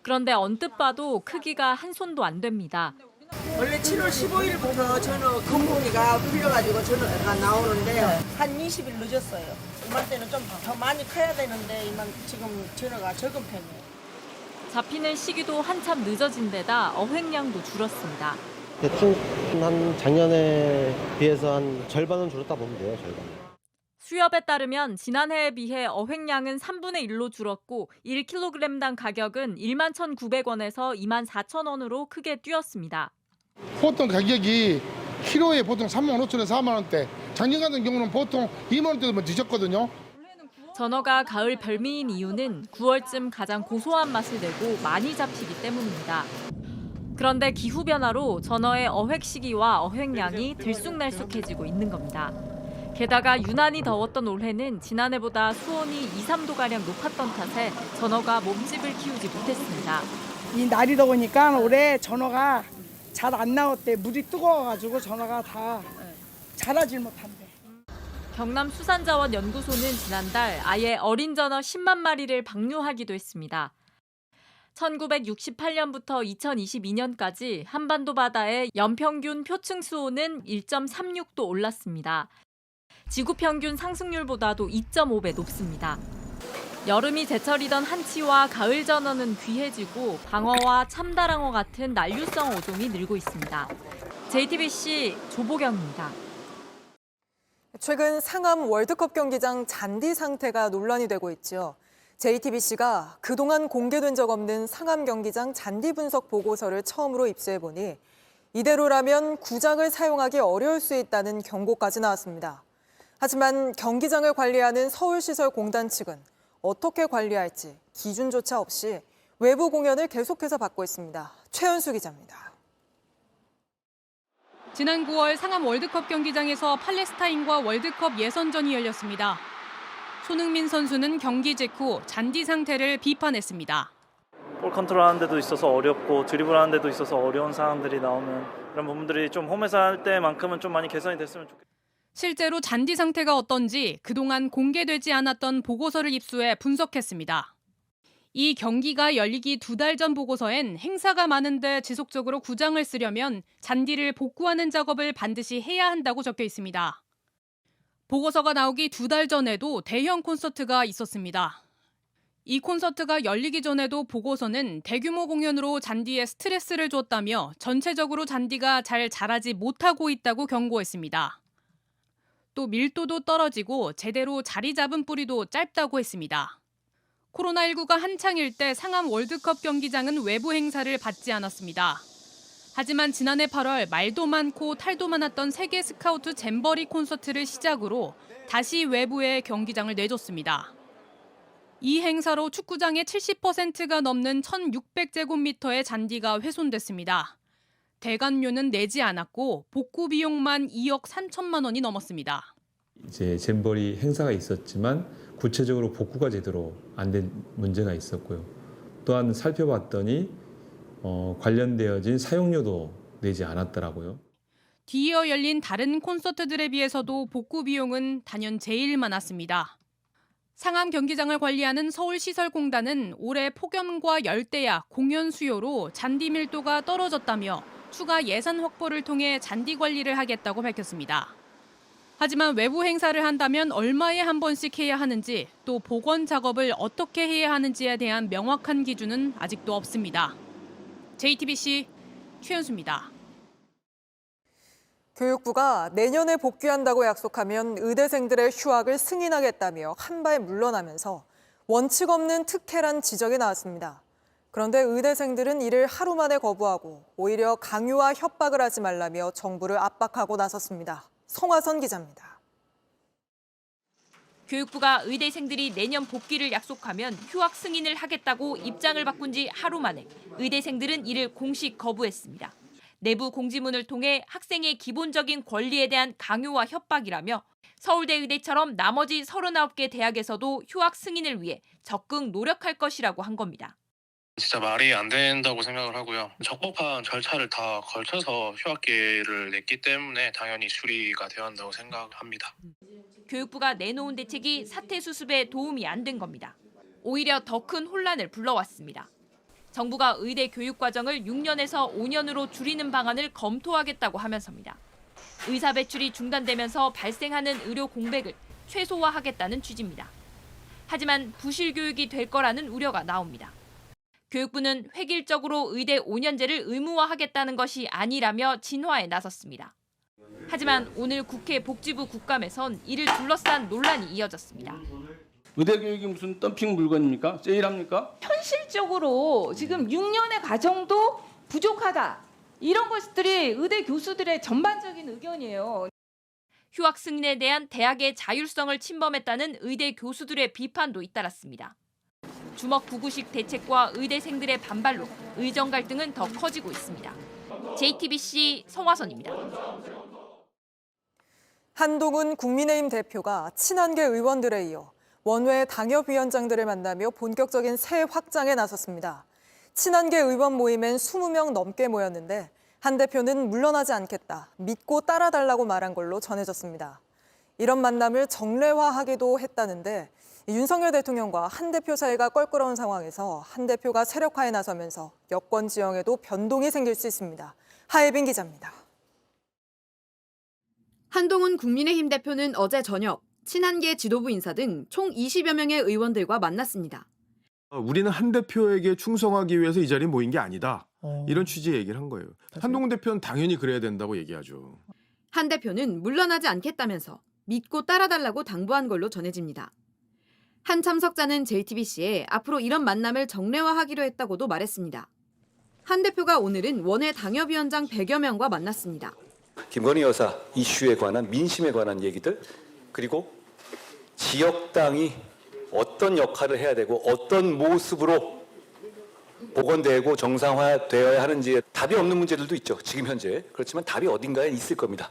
그런데 언뜻 봐도 크기가 한 손도 안 됩니다. 원래 7월 15일부터 전어 금붕이가 풀려가지고 전어가 나오는데 한 20일 늦었어요. 이맘때는 좀 더 많이 커야 되는데 지금 전어가 적은 편이에요. 잡히는 시기도 한참 늦어진 데다 어획량도 줄었습니다. 대충 한 작년에 비해서 한 절반은 줄었다 보면 돼요, 절반. 수협에 따르면 지난해에 비해 어획량은 3분의 1로 줄었고 1kg당 가격은 11,900원에서 24,000원으로 크게 뛰었습니다. 보통 가격이 키로에 보통 35,000원에서 4만 원대, 작년 같은 경우는 보통 2만 원대도 늦었거든요. 전어가 가을 별미인 이유는 9월쯤 가장 고소한 맛을 내고 많이 잡히기 때문입니다. 그런데 기후 변화로 전어의 어획 시기와 어획량이 들쑥날쑥해지고 있는 겁니다. 게다가 유난히 더웠던 올해는 지난해보다 수온이 2, 3도가량 높았던 탓에 전어가 몸집을 키우지 못했습니다. 이 날이 더우니까 올해 전어가 잘 안 나왔대. 물이 뜨거워가지고 전어가 다 자라질 못한대. 경남수산자원연구소는 지난달 아예 어린 전어 10만 마리를 방류하기도 했습니다. 1968년부터 2022년까지 한반도 바다의 연평균 표층 수온은 1.36도 올랐습니다. 지구 평균 상승률보다도 2.5배 높습니다. 여름이 제철이던 한치와 가을 전어는 귀해지고 방어와 참다랑어 같은 난류성 어종이 늘고 있습니다. JTBC 조보경입니다. 최근 상암 월드컵 경기장 잔디 상태가 논란이 되고 있죠. JTBC가 그동안 공개된 적 없는 상암 경기장 잔디 분석 보고서를 처음으로 입수해보니 이대로라면 구장을 사용하기 어려울 수 있다는 경고까지 나왔습니다. 하지만 경기장을 관리하는 서울시설공단 측은 어떻게 관리할지 기준조차 없이 외부 공연을 계속해서 받고 있습니다. 최현수 기자입니다. 지난 9월 상암 월드컵 경기장에서 팔레스타인과 월드컵 예선전이 열렸습니다. 손흥민 선수는 경기 직후 잔디 상태를 비판했습니다. 볼 컨트롤하는 데도 있어서 어렵고 드리블하는 데도 있어서 어려운 상황들이 나오면 이런 부분들이 좀 홈에서 할 때만큼은 좀 많이 개선이 됐으면 좋겠습니다. 실제로 잔디 상태가 어떤지 그동안 공개되지 않았던 보고서를 입수해 분석했습니다. 이 경기가 열리기 2달 전 보고서엔 행사가 많은데 지속적으로 구장을 쓰려면 잔디를 복구하는 작업을 반드시 해야 한다고 적혀 있습니다. 보고서가 나오기 2달 전에도 대형 콘서트가 있었습니다. 이 콘서트가 열리기 전에도 보고서는 대규모 공연으로 잔디에 스트레스를 줬다며 전체적으로 잔디가 잘 자라지 못하고 있다고 경고했습니다. 또 밀도도 떨어지고 제대로 자리 잡은 뿌리도 짧다고 했습니다. 코로나19가 한창일 때 상암 월드컵 경기장은 외부 행사를 받지 않았습니다. 하지만 지난해 8월 말도 많고 탈도 많았던 세계 스카우트 잼버리 콘서트를 시작으로 다시 외부에 경기장을 내줬습니다. 이 행사로 축구장의 70%가 넘는 1,600제곱미터의 잔디가 훼손됐습니다. 대관료는 내지 않았고 복구 비용만 2억 3천만 원이 넘었습니다. 이제 잼버리 행사가 있었지만 구체적으로 복구가 제대로 안 된 문제가 있었고요. 또한 살펴봤더니 관련되어진 사용료도 내지 않았더라고요. 뒤이어 열린 다른 콘서트들에 비해서도 복구 비용은 단연 제일 많았습니다. 상암 경기장을 관리하는 서울시설공단은 올해 폭염과 열대야, 공연 수요로 잔디 밀도가 떨어졌다며 추가 예산 확보를 통해 잔디 관리를 하겠다고 밝혔습니다. 하지만 외부 행사를 한다면 얼마에 한 번씩 해야 하는지 또 복원 작업을 어떻게 해야 하는지에 대한 명확한 기준은 아직도 없습니다. JTBC 최현수입니다. 교육부가 내년에 복귀한다고 약속하면 의대생들의 휴학을 승인하겠다며 한발 물러나면서 원칙 없는 특혜란 지적이 나왔습니다. 그런데 의대생들은 이를 하루 만에 거부하고 오히려 강요와 협박을 하지 말라며 정부를 압박하고 나섰습니다. 성화선 기자입니다. 교육부가 의대생들이 내년 복귀를 약속하면 휴학 승인을 하겠다고 입장을 바꾼 지 하루 만에 의대생들은 이를 공식 거부했습니다. 내부 공지문을 통해 학생의 기본적인 권리에 대한 강요와 협박이라며 서울대 의대처럼 나머지 39개 대학에서도 휴학 승인을 위해 적극 노력할 것이라고 한 겁니다. 진짜 말이 안 된다고 생각을 하고요. 적법한 절차를 다 걸쳐서 휴학기를 냈기 때문에 당연히 수리가 되어야 한다고 생각합니다. 교육부가 내놓은 대책이 사태 수습에 도움이 안 된 겁니다. 오히려 더 큰 혼란을 불러왔습니다. 정부가 의대 교육 과정을 6년에서 5년으로 줄이는 방안을 검토하겠다고 하면서입니다. 의사 배출이 중단되면서 발생하는 의료 공백을 최소화하겠다는 취지입니다. 하지만 부실 교육이 될 거라는 우려가 나옵니다. 교육부는 획일적으로 의대 5년제를 의무화하겠다는 것이 아니라며 진화에 나섰습니다. 하지만 오늘 국회 복지부 국감에선 이를 둘러싼 논란이 이어졌습니다. 의대 교육이 무슨 덤핑 물건입니까? 세일합니까? 현실적으로 지금 6년의 과정도 부족하다. 이런 것들이 의대 교수들의 전반적인 의견이에요. 휴학 승인에 대한 대학의 자율성을 침범했다는 의대 교수들의 비판도 잇따랐습니다. 주먹 구구식 대책과 의대생들의 반발로 의정 갈등은 더 커지고 있습니다. JTBC 성화선입니다. 한동훈 국민의힘 대표가 친한계 의원들에 이어 원외 당협위원장들을 만나며 본격적인 새 확장에 나섰습니다. 친한계 의원 모임엔 20명 넘게 모였는데 한 대표는 물러나지 않겠다, 믿고 따라달라고 말한 걸로 전해졌습니다. 이런 만남을 정례화하기도 했다는데 윤석열 대통령과 한 대표 사이가 껄끄러운 상황에서 한 대표가 세력화에 나서면서 여권 지형에도 변동이 생길 수 있습니다. 하예빈 기자입니다. 한동훈 국민의힘 대표는 어제 저녁 친한계 지도부 인사 등 총 20여 명의 의원들과 만났습니다. 우리는 한 대표에게 충성하기 위해서 이 자리에 모인 게 아니다. 이런 취지의 얘기를 한 거예요. 한동훈 대표는 당연히 그래야 된다고 얘기하죠. 한 대표는 물러나지 않겠다면서 믿고 따라달라고 당부한 걸로 전해집니다. 한 참석자는 JTBC에 앞으로 이런 만남을 정례화하기로 했다고도 말했습니다. 한 대표가 오늘은 원외 당협위원장 100여 명과 만났습니다. 김건희 여사 이슈에 관한 민심에 관한 얘기들, 그리고 지역당이 어떤 역할을 해야 되고 어떤 모습으로 복원되고 정상화되어야 하는지에 답이 없는 문제들도 있죠. 지금 현재. 그렇지만 답이 어딘가에 있을 겁니다.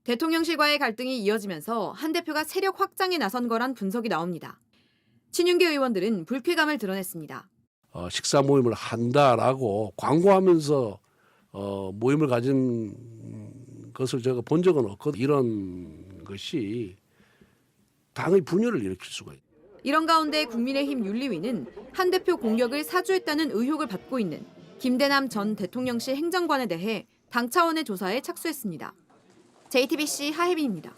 대통령실과의 갈등이 이어지면서 한 대표가 세력 확장에 나선 거란 분석이 나옵니다. 친윤계 의원들은 불쾌감을 드러냈습니다. 식사 모임을 한다라고 광고하면서 모임을 가진 것을 제가 본 적은 없거든요. 이런 것이 당의 분열을 일으킬 수가 있어요. 이런 가운데 국민의힘 윤리위는 한 대표 공격을 사주했다는 의혹을 받고 있는 김대남 전 대통령실 행정관에 대해 당 차원의 조사에 착수했습니다. JTBC 하혜빈입니다.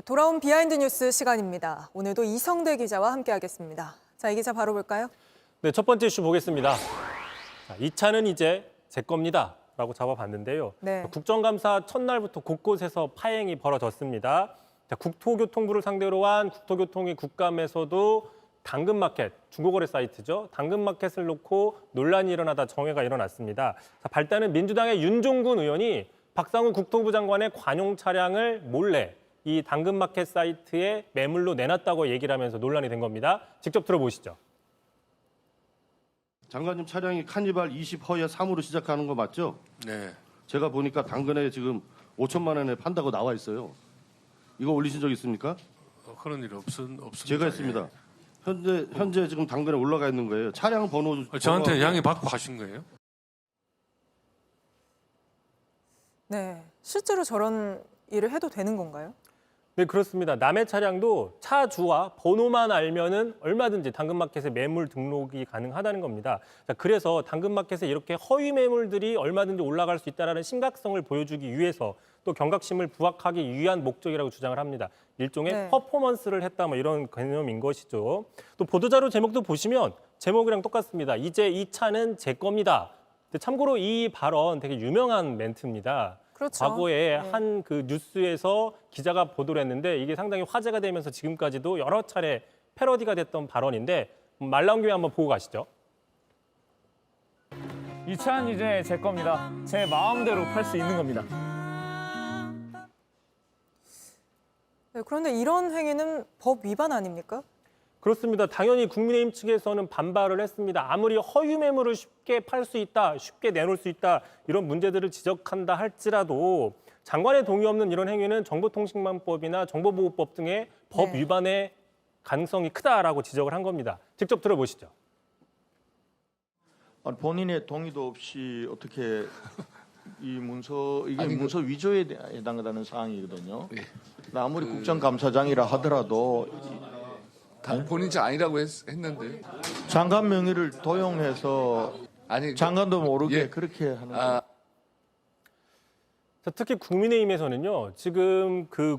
돌아온 비하인드 뉴스 시간입니다. 오늘도 이성대 기자와 함께하겠습니다. 자, 이 기자 바로 볼까요? 네, 첫 번째 이슈 보겠습니다. 자, 이 차는 이제 제 겁니다. 라고 잡아봤는데요. 네. 국정감사 첫날부터 곳곳에서 파행이 벌어졌습니다. 자, 국토교통부를 상대로 한 국토교통위 국감에서도 당근마켓, 중고거래 사이트죠. 당근마켓을 놓고 논란이 일어나다 정회가 일어났습니다. 자, 발단은 민주당의 윤종군 의원이 박상우 국토부 장관의 관용 차량을 몰래 이 당근마켓 사이트에 매물로 내놨다고 얘기를 하면서 논란이 된 겁니다. 직접 들어보시죠. 장관님 차량이 카니발 20허에 3으로 시작하는 거 맞죠? 네. 제가 보니까 당근에 지금 5천만 원에 판다고 나와 있어요. 이거 올리신 적 있습니까? 그런 일 없습니다. 제가 했습니다. 현재 지금 당근에 올라가 있는 거예요. 차량 번호 저한테 양해 받고 하신 거예요? 네, 실제로 저런 일을 해도 되는 건가요? 네, 그렇습니다. 남의 차량도 차 주와 번호만 알면은 얼마든지 당근마켓에 매물 등록이 가능하다는 겁니다. 자, 그래서 당근마켓에 이렇게 허위 매물들이 얼마든지 올라갈 수 있다는 심각성을 보여주기 위해서 또 경각심을 부각하기 위한 목적이라고 주장을 합니다. 일종의 네. 퍼포먼스를 했다 뭐 이런 개념인 것이죠. 또 보도자료 제목도 보시면 제목이랑 똑같습니다. 이제 이 차는 제 겁니다. 근데 참고로 이 발언 되게 유명한 멘트입니다. 그렇죠. 과거에 네. 한 그 뉴스에서 기자가 보도를 했는데 이게 상당히 화제가 되면서 지금까지도 여러 차례 패러디가 됐던 발언인데 말 나온 김에 한번 보고 가시죠. 이 차는 이제 제 겁니다. 제 마음대로 팔 수 있는 겁니다. 네, 그런데 이런 행위는 법 위반 아닙니까? 그렇습니다. 당연히 국민의힘 측에서는 반발을 했습니다. 아무리 허위 매물을 쉽게 팔 수 있다, 쉽게 내놓을 수 있다 이런 문제들을 지적한다 할지라도 장관의 동의 없는 이런 행위는 정보통신망법이나 정보보호법 등의 법 네. 위반의 가능성이 크다라고 지적을 한 겁니다. 직접 들어보시죠. 아니, 본인의 동의도 없이 어떻게 이게 문서 위조에 해당하는 사항이거든요. 네. 아무리 국정감사장이라 하더라도 본인이 아니라고 했는데 장관 명의를 도용해서 장관도 모르게 그렇게 하는 거예요. 자, 특히 국민의힘에서는요. 지금 그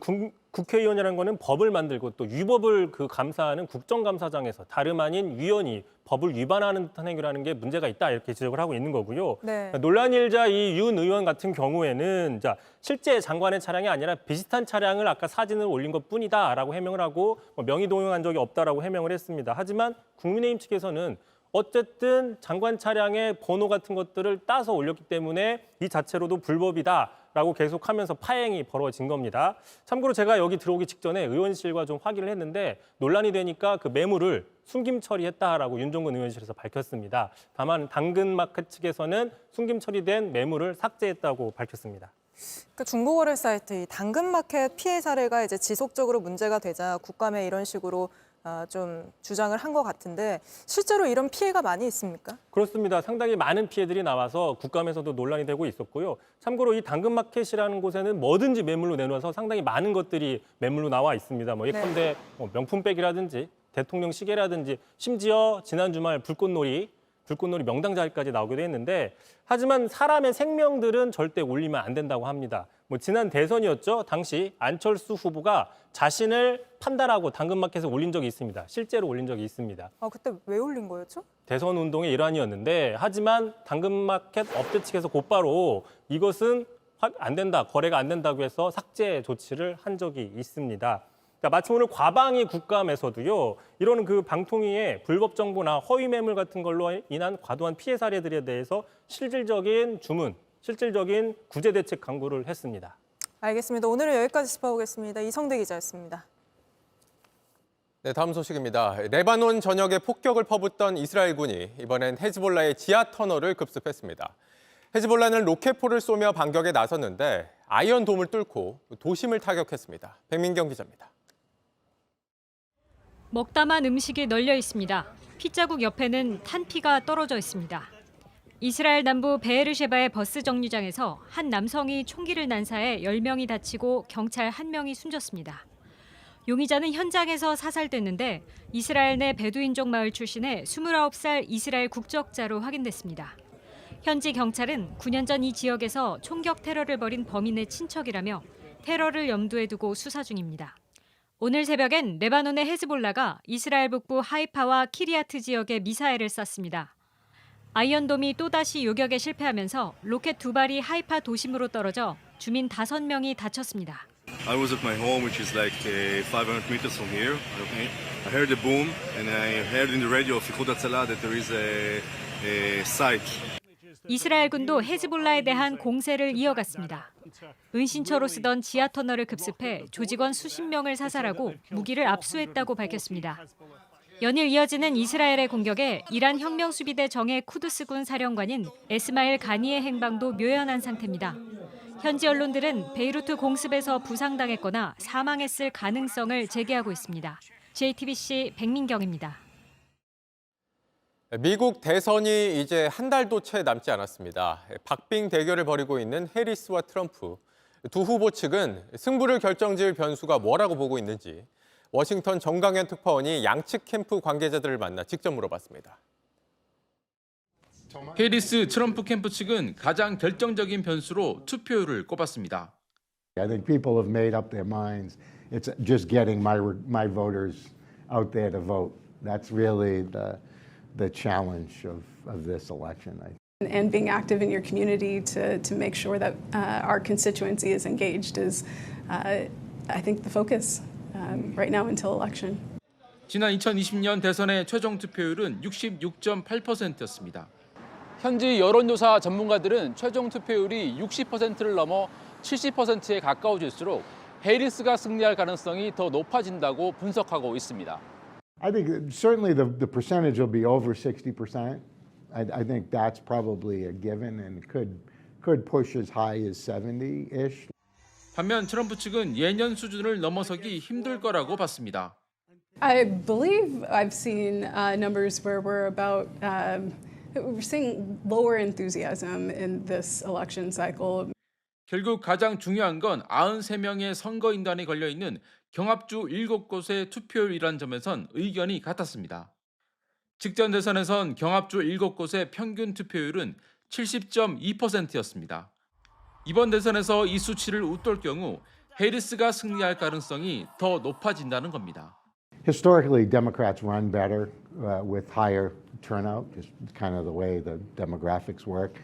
국회의원이라는 거는 법을 만들고 또 위법을 감사하는 국정감사장에서 다름 아닌 위원이 법을 위반하는 듯한 행위라는 게 문제가 있다 이렇게 지적을 하고 있는 거고요. 네. 논란이 일자 이 윤 의원 같은 경우에는 실제 장관의 차량이 아니라 비슷한 차량을 아까 사진을 올린 것뿐이다라고 해명을 하고 명의 동행한 적이 없다라고 해명을 했습니다. 하지만 국민의힘 측에서는 어쨌든 장관 차량의 번호 같은 것들을 따서 올렸기 때문에 이 자체로도 불법이다라고 계속하면서 파행이 벌어진 겁니다. 참고로 제가 여기 들어오기 직전에 의원실과 좀 확인을 했는데 논란이 되니까 그 매물을 숨김 처리했다라고 윤종근 의원실에서 밝혔습니다. 다만 당근마켓 측에서는 숨김 처리된 매물을 삭제했다고 밝혔습니다. 그 중고거래 사이트 이 당근마켓 피해 사례가 이제 지속적으로 문제가 되자 국감에 이런 식으로 좀 주장을 한 것 같은데 실제로 이런 피해가 많이 있습니까? 그렇습니다. 상당히 많은 피해들이 나와서 국감에서도 논란이 되고 있었고요. 참고로 이 당근마켓이라는 곳에는 뭐든지 매물로 내놓아서 상당히 많은 것들이 매물로 나와 있습니다. 예컨대 명품백이라든지 대통령 시계라든지 심지어 지난 주말 불꽃놀이 명당 자리까지 나오기도 했는데 하지만 사람의 생명들은 절대 올리면 안 된다고 합니다. 지난 대선이었죠. 당시 안철수 후보가 자신을 판단하고 당근마켓에 올린 적이 있습니다. 실제로 올린 적이 있습니다. 그때 왜 올린 거였죠? 대선 운동의 일환이었는데 하지만 당근마켓 업체 측에서 곧바로 이것은 안 된다, 거래가 안 된다고 해서 삭제 조치를 한 적이 있습니다. 마침 오늘 과방위 국감에서도요. 이런 방통위의 불법 정보나 허위 매물 같은 걸로 인한 과도한 피해 사례들에 대해서 실질적인 주문, 실질적인 구제 대책 강구를 했습니다. 알겠습니다. 오늘은 여기까지 짚어보겠습니다. 이성대 기자였습니다. 네, 다음 소식입니다. 레바논 전역에 폭격을 퍼붓던 이스라엘군이 이번엔 헤즈볼라의 지하 터널을 급습했습니다. 헤즈볼라는 로켓포를 쏘며 반격에 나섰는데 아이언돔을 뚫고 도심을 타격했습니다. 백민경 기자입니다. 먹다만 음식이 널려 있습니다. 핏자국 옆에는 탄 피가 떨어져 있습니다. 이스라엘 남부 베에르셰바의 버스 정류장에서 한 남성이 총기를 난사해 10명이 다치고 경찰 1명이 숨졌습니다. 용의자는 현장에서 사살됐는데 이스라엘 내 베두인족 마을 출신의 29살 이스라엘 국적자로 확인됐습니다. 현지 경찰은 9년 전 이 지역에서 총격 테러를 벌인 범인의 친척이라며 테러를 염두에 두고 수사 중입니다. 오늘 새벽엔 레바논의 헤즈볼라가 이스라엘 북부 하이파와 키리아트 지역에 미사일을 쐈습니다. 아이언돔이 또다시 요격에 실패하면서 로켓 2발이 하이파 도심으로 떨어져 주민 5명이 다쳤습니다. I was at my home, which is like 500 meters from here. I heard a boom, and I heard in the radio of Ichud Hatzalah that there is a site. 이스라엘군도 헤즈볼라에 대한 공세를 이어갔습니다. 은신처로 쓰던 지하터널을 급습해 조직원 수십 명을 사살하고 무기를 압수했다고 밝혔습니다. 연일 이어지는 이스라엘의 공격에 이란 혁명수비대 정예 쿠드스군 사령관인 에스마일 가니의 행방도 묘연한 상태입니다. 현지 언론들은 베이루트 공습에서 부상당했거나 사망했을 가능성을 제기하고 있습니다. JTBC 백민경입니다. 미국 대선이 이제 한 달도 채 남지 않았습니다. 박빙 대결을 벌이고 있는 해리스와 트럼프. 두 후보 측은 승부를 결정지을 변수가 뭐라고 보고 있는지 워싱턴 정강현 특파원이 양측 캠프 관계자들을 만나 직접 물어봤습니다. 해리스 트럼프 캠프 측은 가장 결정적인 변수로 투표율을 꼽았습니다. I think people have made up their minds. It's just getting my voters out there to vote. That's really the challenge of this election. And being active in your community to make sure that our constituency is engaged is, I think, the focus right now until election. 지난 2020년 대선의 최종 투표율은 66.8%였습니다. 현지 여론조사 전문가들은 최종 투표율이 60%를 넘어 70%에 가까워질수록 해리스가 승리할 가능성이 더 높아진다고 분석하고 있습니다. I think certainly the percentage will be over 60%. I think that's probably a given and could push as high as 70-ish. 반면 트럼프 측은 예년 수준을 넘어서기 힘들 거라고 봤습니다. I believe I've seen numbers where we're seeing lower enthusiasm in this election cycle. 결국 가장 중요한 건 93명의 선거인단이 걸려있는 경합주 7곳의 투표율이란 점에선 의견이 같았습니다. 직전 대선에선 경합주 7곳의 평균 투표율은 70.2%였습니다. 이번 대선에서 이 수치를 웃돌 경우 해리스가 승리할 가능성이 더 높아진다는 겁니다. Historically, Democrats run better with higher turnout, just kind of the way the demographics work.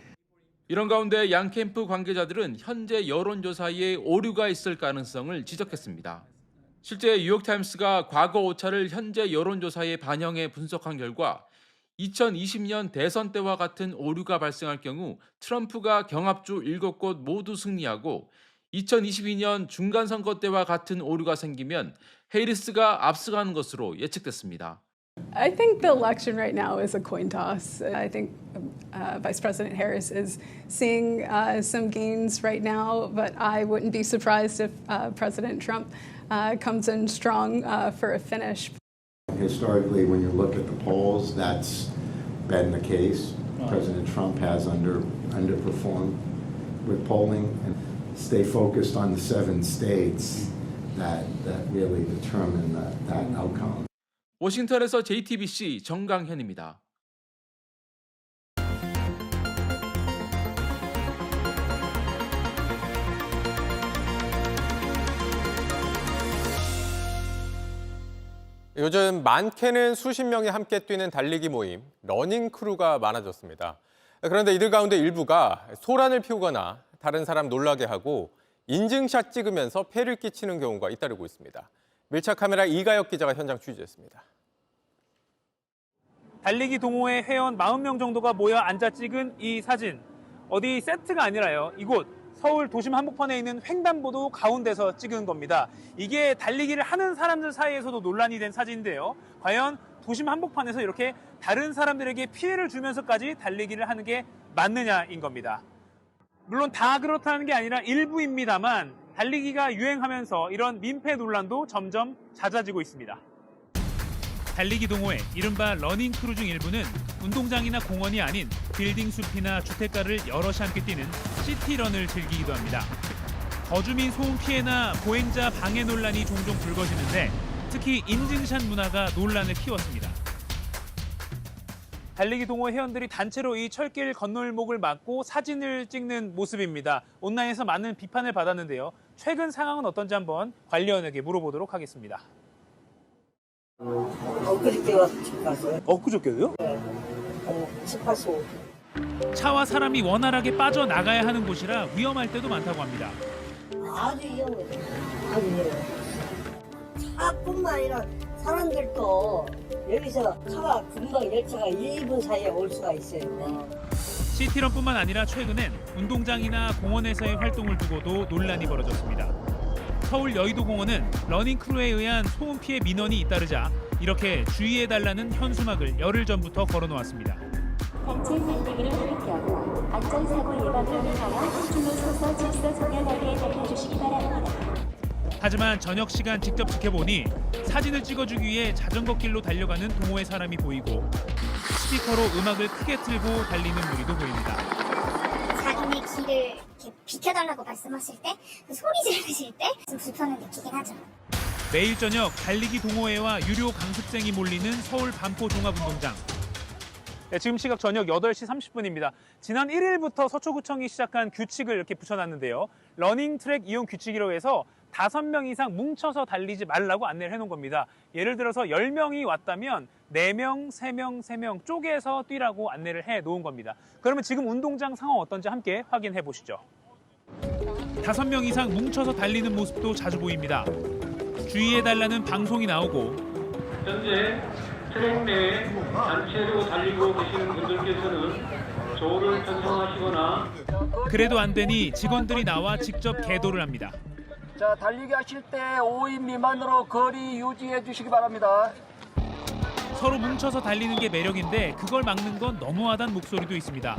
이런 가운데 양 캠프 관계자들은 현재 여론조사에 오류가 있을 가능성을 지적했습니다. 실제 뉴욕타임스가 과거 오차를 현재 여론조사에 반영해 분석한 결과 2020년 대선 때와 같은 오류가 발생할 경우 트럼프가 경합주 7곳 모두 승리하고 2022년 중간선거 때와 같은 오류가 생기면 해리스가 앞서가는 것으로 예측됐습니다. I think the election right now is a coin toss. I think Vice President Harris is seeing some gains right now, but I wouldn't be surprised if President Trump comes in strong for a finish. Historically, when you look at the polls, that's been the case. President Trump has underperformed with polling, and stay focused on the 7 states that really determine that outcome. 워싱턴에서 JTBC 정강현입니다. 요즘 많게는 수십 명이 함께 뛰는 달리기 모임, 러닝 크루가 많아졌습니다. 그런데 이들 가운데 일부가 소란을 피우거나 다른 사람 놀라게 하고 인증샷 찍으면서 폐를 끼치는 경우가 잇따르고 있습니다. 밀착 카메라 이가혁 기자가 현장 취재했습니다. 달리기 동호회 회원 40명 정도가 모여 앉아 찍은 이 사진. 어디 세트가 아니라요. 이곳 서울 도심 한복판에 있는 횡단보도 가운데서 찍은 겁니다. 이게 달리기를 하는 사람들 사이에서도 논란이 된 사진인데요. 과연 도심 한복판에서 이렇게 다른 사람들에게 피해를 주면서까지 달리기를 하는 게 맞느냐인 겁니다. 물론 다 그렇다는 게 아니라 일부입니다만 달리기가 유행하면서 이런 민폐 논란도 점점 잦아지고 있습니다. 달리기 동호회, 이른바 러닝 크루 중 일부는 운동장이나 공원이 아닌 빌딩 숲이나 주택가를 여럿이 함께 뛰는 시티런을 즐기기도 합니다. 거주민 소음 피해나 보행자 방해 논란이 종종 불거지는데 특히 인증샷 문화가 논란을 키웠습니다. 달리기 동호회 회원들이 단체로 이 철길 건널목을 막고 사진을 찍는 모습입니다. 온라인에서 많은 비판을 받았는데요. 최근 상황은 어떤지 한번 관리원에게 물어보도록 하겠습니다. 엊그저께 와서 집 갔어요. 엊그저께요? 네. 집 가서. 차와 사람이 원활하게 빠져나가야 하는 곳이라 위험할 때도 많다고 합니다. 아주 위험해요. 아주 위험해요. 차뿐만 아니라 사람들도 여기서 차가 금방 열차가 1분 사이에 올 수가 있어요. 시티런뿐만 아니라 최근엔 운동장이나 공원에서의 활동을 두고도 논란이 벌어졌습니다. 서울 여의도공원은 러닝 크루에 의한 소음 피해 민원이 잇따르자 이렇게 주의해달라는 현수막을 열흘 전부터 걸어놓았습니다. 단체 달리기를 하는 경우 안전사고 예방을 위하여 줄로 서서 질서 정연하게 달려주시기 바랍니다. 하지만 저녁 시간 직접 지켜보니 사진을 찍어주기 위해 자전거 길로 달려가는 동호회 사람이 보이고 스피커로 음악을 크게 틀고 달리는 무리도 보입니다. 자기네 길을 이렇게 비켜달라고 말씀하실 때, 그 소리 지르실 때 좀 불편을 느끼긴 하죠. 매일 저녁 달리기 동호회와 유료 강습생이 몰리는 서울 반포 종합운동장. 네, 지금 시각 저녁 8시 30분입니다. 지난 1일부터 서초구청이 시작한 규칙을 이렇게 붙여놨는데요. 러닝 트랙 이용 규칙이라고 해서 5명 이상 뭉쳐서 달리지 말라고 안내를 해놓은 겁니다. 예를 들어서 10명이 왔다면 4명, 3명, 3명 쪼개서 뛰라고 안내를 해놓은 겁니다. 그러면 지금 운동장 상황 어떤지 함께 확인해 보시죠. 5명 이상 뭉쳐서 달리는 모습도 자주 보입니다. 주의해달라는 방송이 나오고 현재 트랙 내에 단체로 달리고 계시는 분들께서는 조를 편성하시거나 그래도 안 되니 직원들이 나와 직접 계도를 합니다. 자, 달리기 하실 때 5인 미만으로 거리 유지해 주시기 바랍니다. 서로 뭉쳐서 달리는 게 매력인데 그걸 막는 건 너무하다는 목소리도 있습니다.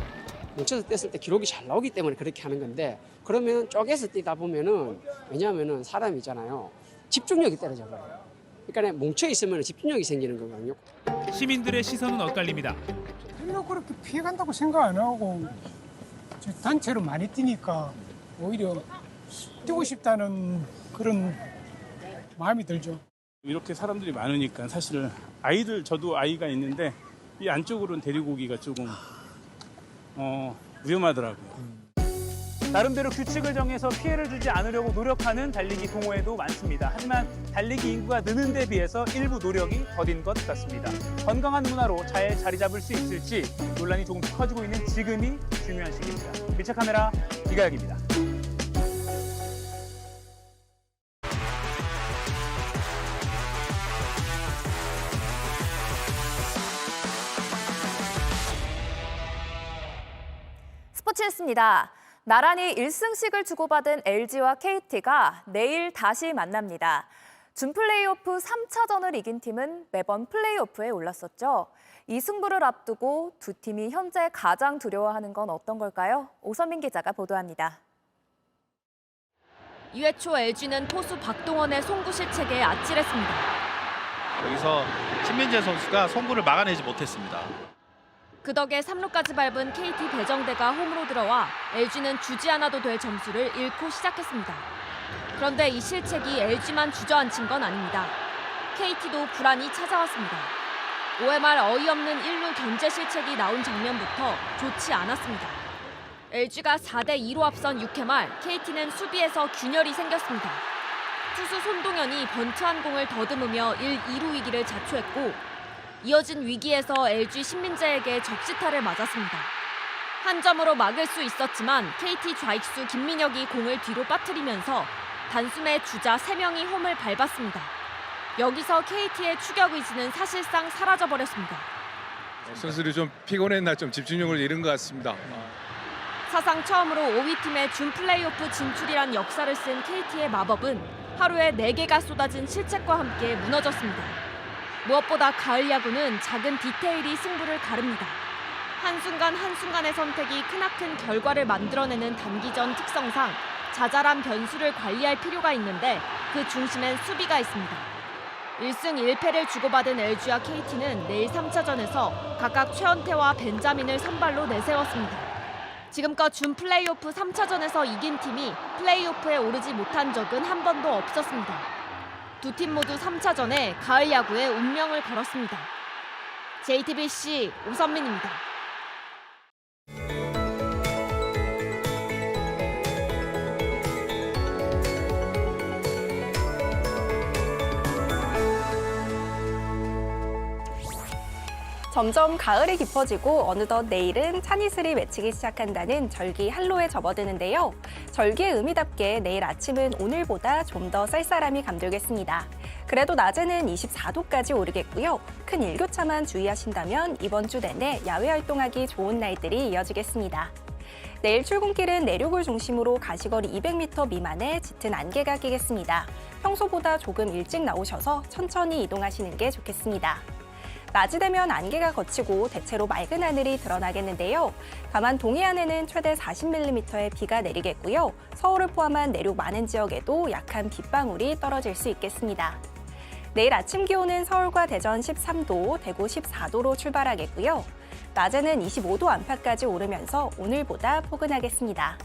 뭉쳐서 뛰었을 때 기록이 잘 나오기 때문에 그렇게 하는 건데 그러면 쪼개서 뛰다 보면은 왜냐하면은 사람이잖아요. 집중력이 떨어져버려요. 그러니까 뭉쳐 있으면 집중력이 생기는 거거든요. 시민들의 시선은 엇갈립니다. 별로 그렇게 피해간다고 생각 안 하고 단체로 많이 뛰니까 오히려 뛰고 싶다는 그런 마음이 들죠. 이렇게 사람들이 많으니까 사실 저도 아이가 있는데 이 안쪽으로는 데리고 오기가 조금 위험하더라고요. 나름대로 규칙을 정해서 피해를 주지 않으려고 노력하는 달리기 동호회도 많습니다. 하지만 달리기 인구가 느는 데 비해서 일부 노력이 더딘 것 같습니다. 건강한 문화로 잘 자리 잡을 수 있을지 논란이 조금씩 커지고 있는 지금이 중요한 시기입니다. 밀착카메라 이가혁입니다. 스포츠였습니다. 나란히 1승씩을 주고받은 LG와 KT가 내일 다시 만납니다. 준 플레이오프 3차전을 이긴 팀은 매번 플레이오프에 올랐었죠. 이 승부를 앞두고 두 팀이 현재 가장 두려워하는 건 어떤 걸까요? 오선민 기자가 보도합니다. 2회 초 LG는 포수 박동원의 송구 실책에 아찔했습니다. 여기서 신민재 선수가 송구를 막아내지 못했습니다. 그 덕에 3루까지 밟은 KT 배정대가 홈으로 들어와 LG는 주지 않아도 될 점수를 잃고 시작했습니다. 그런데 이 실책이 LG만 주저앉힌 건 아닙니다. KT도 불안이 찾아왔습니다. 5회 말 어이없는 1루 견제 실책이 나온 장면부터 좋지 않았습니다. LG가 4대2로 앞선 6회 말 KT는 수비에서 균열이 생겼습니다. 투수 손동현이 번트 한 공을 더듬으며 1-2루 위기를 자초했고 이어진 위기에서 LG 신민재에게 적시타를 맞았습니다. 한 점으로 막을 수 있었지만 KT 좌익수 김민혁이 공을 뒤로 빠뜨리면서 단숨에 주자 3명이 홈을 밟았습니다. 여기서 KT의 추격 의지는 사실상 사라져버렸습니다. 선수들이 좀 피곤했나 좀 집중력을 잃은 것 같습니다. 사상 처음으로 5위 팀의 준 플레이오프 진출이란 역사를 쓴 KT의 마법은 하루에 4개가 쏟아진 실책과 함께 무너졌습니다. 무엇보다 가을 야구는 작은 디테일이 승부를 가릅니다. 한순간 한순간의 선택이 크나큰 결과를 만들어내는 단기전 특성상 자잘한 변수를 관리할 필요가 있는데 그 중심엔 수비가 있습니다. 1승 1패를 주고받은 LG와 KT는 내일 3차전에서 각각 최원태와 벤자민을 선발로 내세웠습니다. 지금껏 준 플레이오프 3차전에서 이긴 팀이 플레이오프에 오르지 못한 적은 한 번도 없었습니다. 두 팀 모두 3차전에 가을 야구에 운명을 걸었습니다. JTBC 오선민입니다. 점점 가을이 깊어지고 어느덧 내일은 찬이슬이 맺히기 시작한다는 절기 한로에 접어드는데요. 절기의 의미답게 내일 아침은 오늘보다 좀 더 쌀쌀함이 감돌겠습니다. 그래도 낮에는 24도까지 오르겠고요. 큰 일교차만 주의하신다면 이번 주 내내 야외 활동하기 좋은 날들이 이어지겠습니다. 내일 출근길은 내륙을 중심으로 가시거리 200m 미만의 짙은 안개가 끼겠습니다. 평소보다 조금 일찍 나오셔서 천천히 이동하시는 게 좋겠습니다. 낮이 되면 안개가 걷히고 대체로 맑은 하늘이 드러나겠는데요. 다만 동해안에는 최대 40mm의 비가 내리겠고요. 서울을 포함한 내륙 많은 지역에도 약한 빗방울이 떨어질 수 있겠습니다. 내일 아침 기온은 서울과 대전 13도, 대구 14도로 출발하겠고요. 낮에는 25도 안팎까지 오르면서 오늘보다 포근하겠습니다.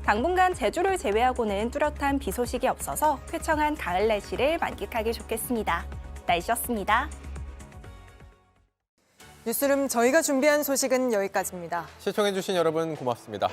당분간 제주를 제외하고는 뚜렷한 비 소식이 없어서 쾌청한 가을 날씨를 만끽하기 좋겠습니다. 날씨였습니다. 뉴스룸 저희가 준비한 소식은 여기까지입니다. 시청해주신 여러분 고맙습니다.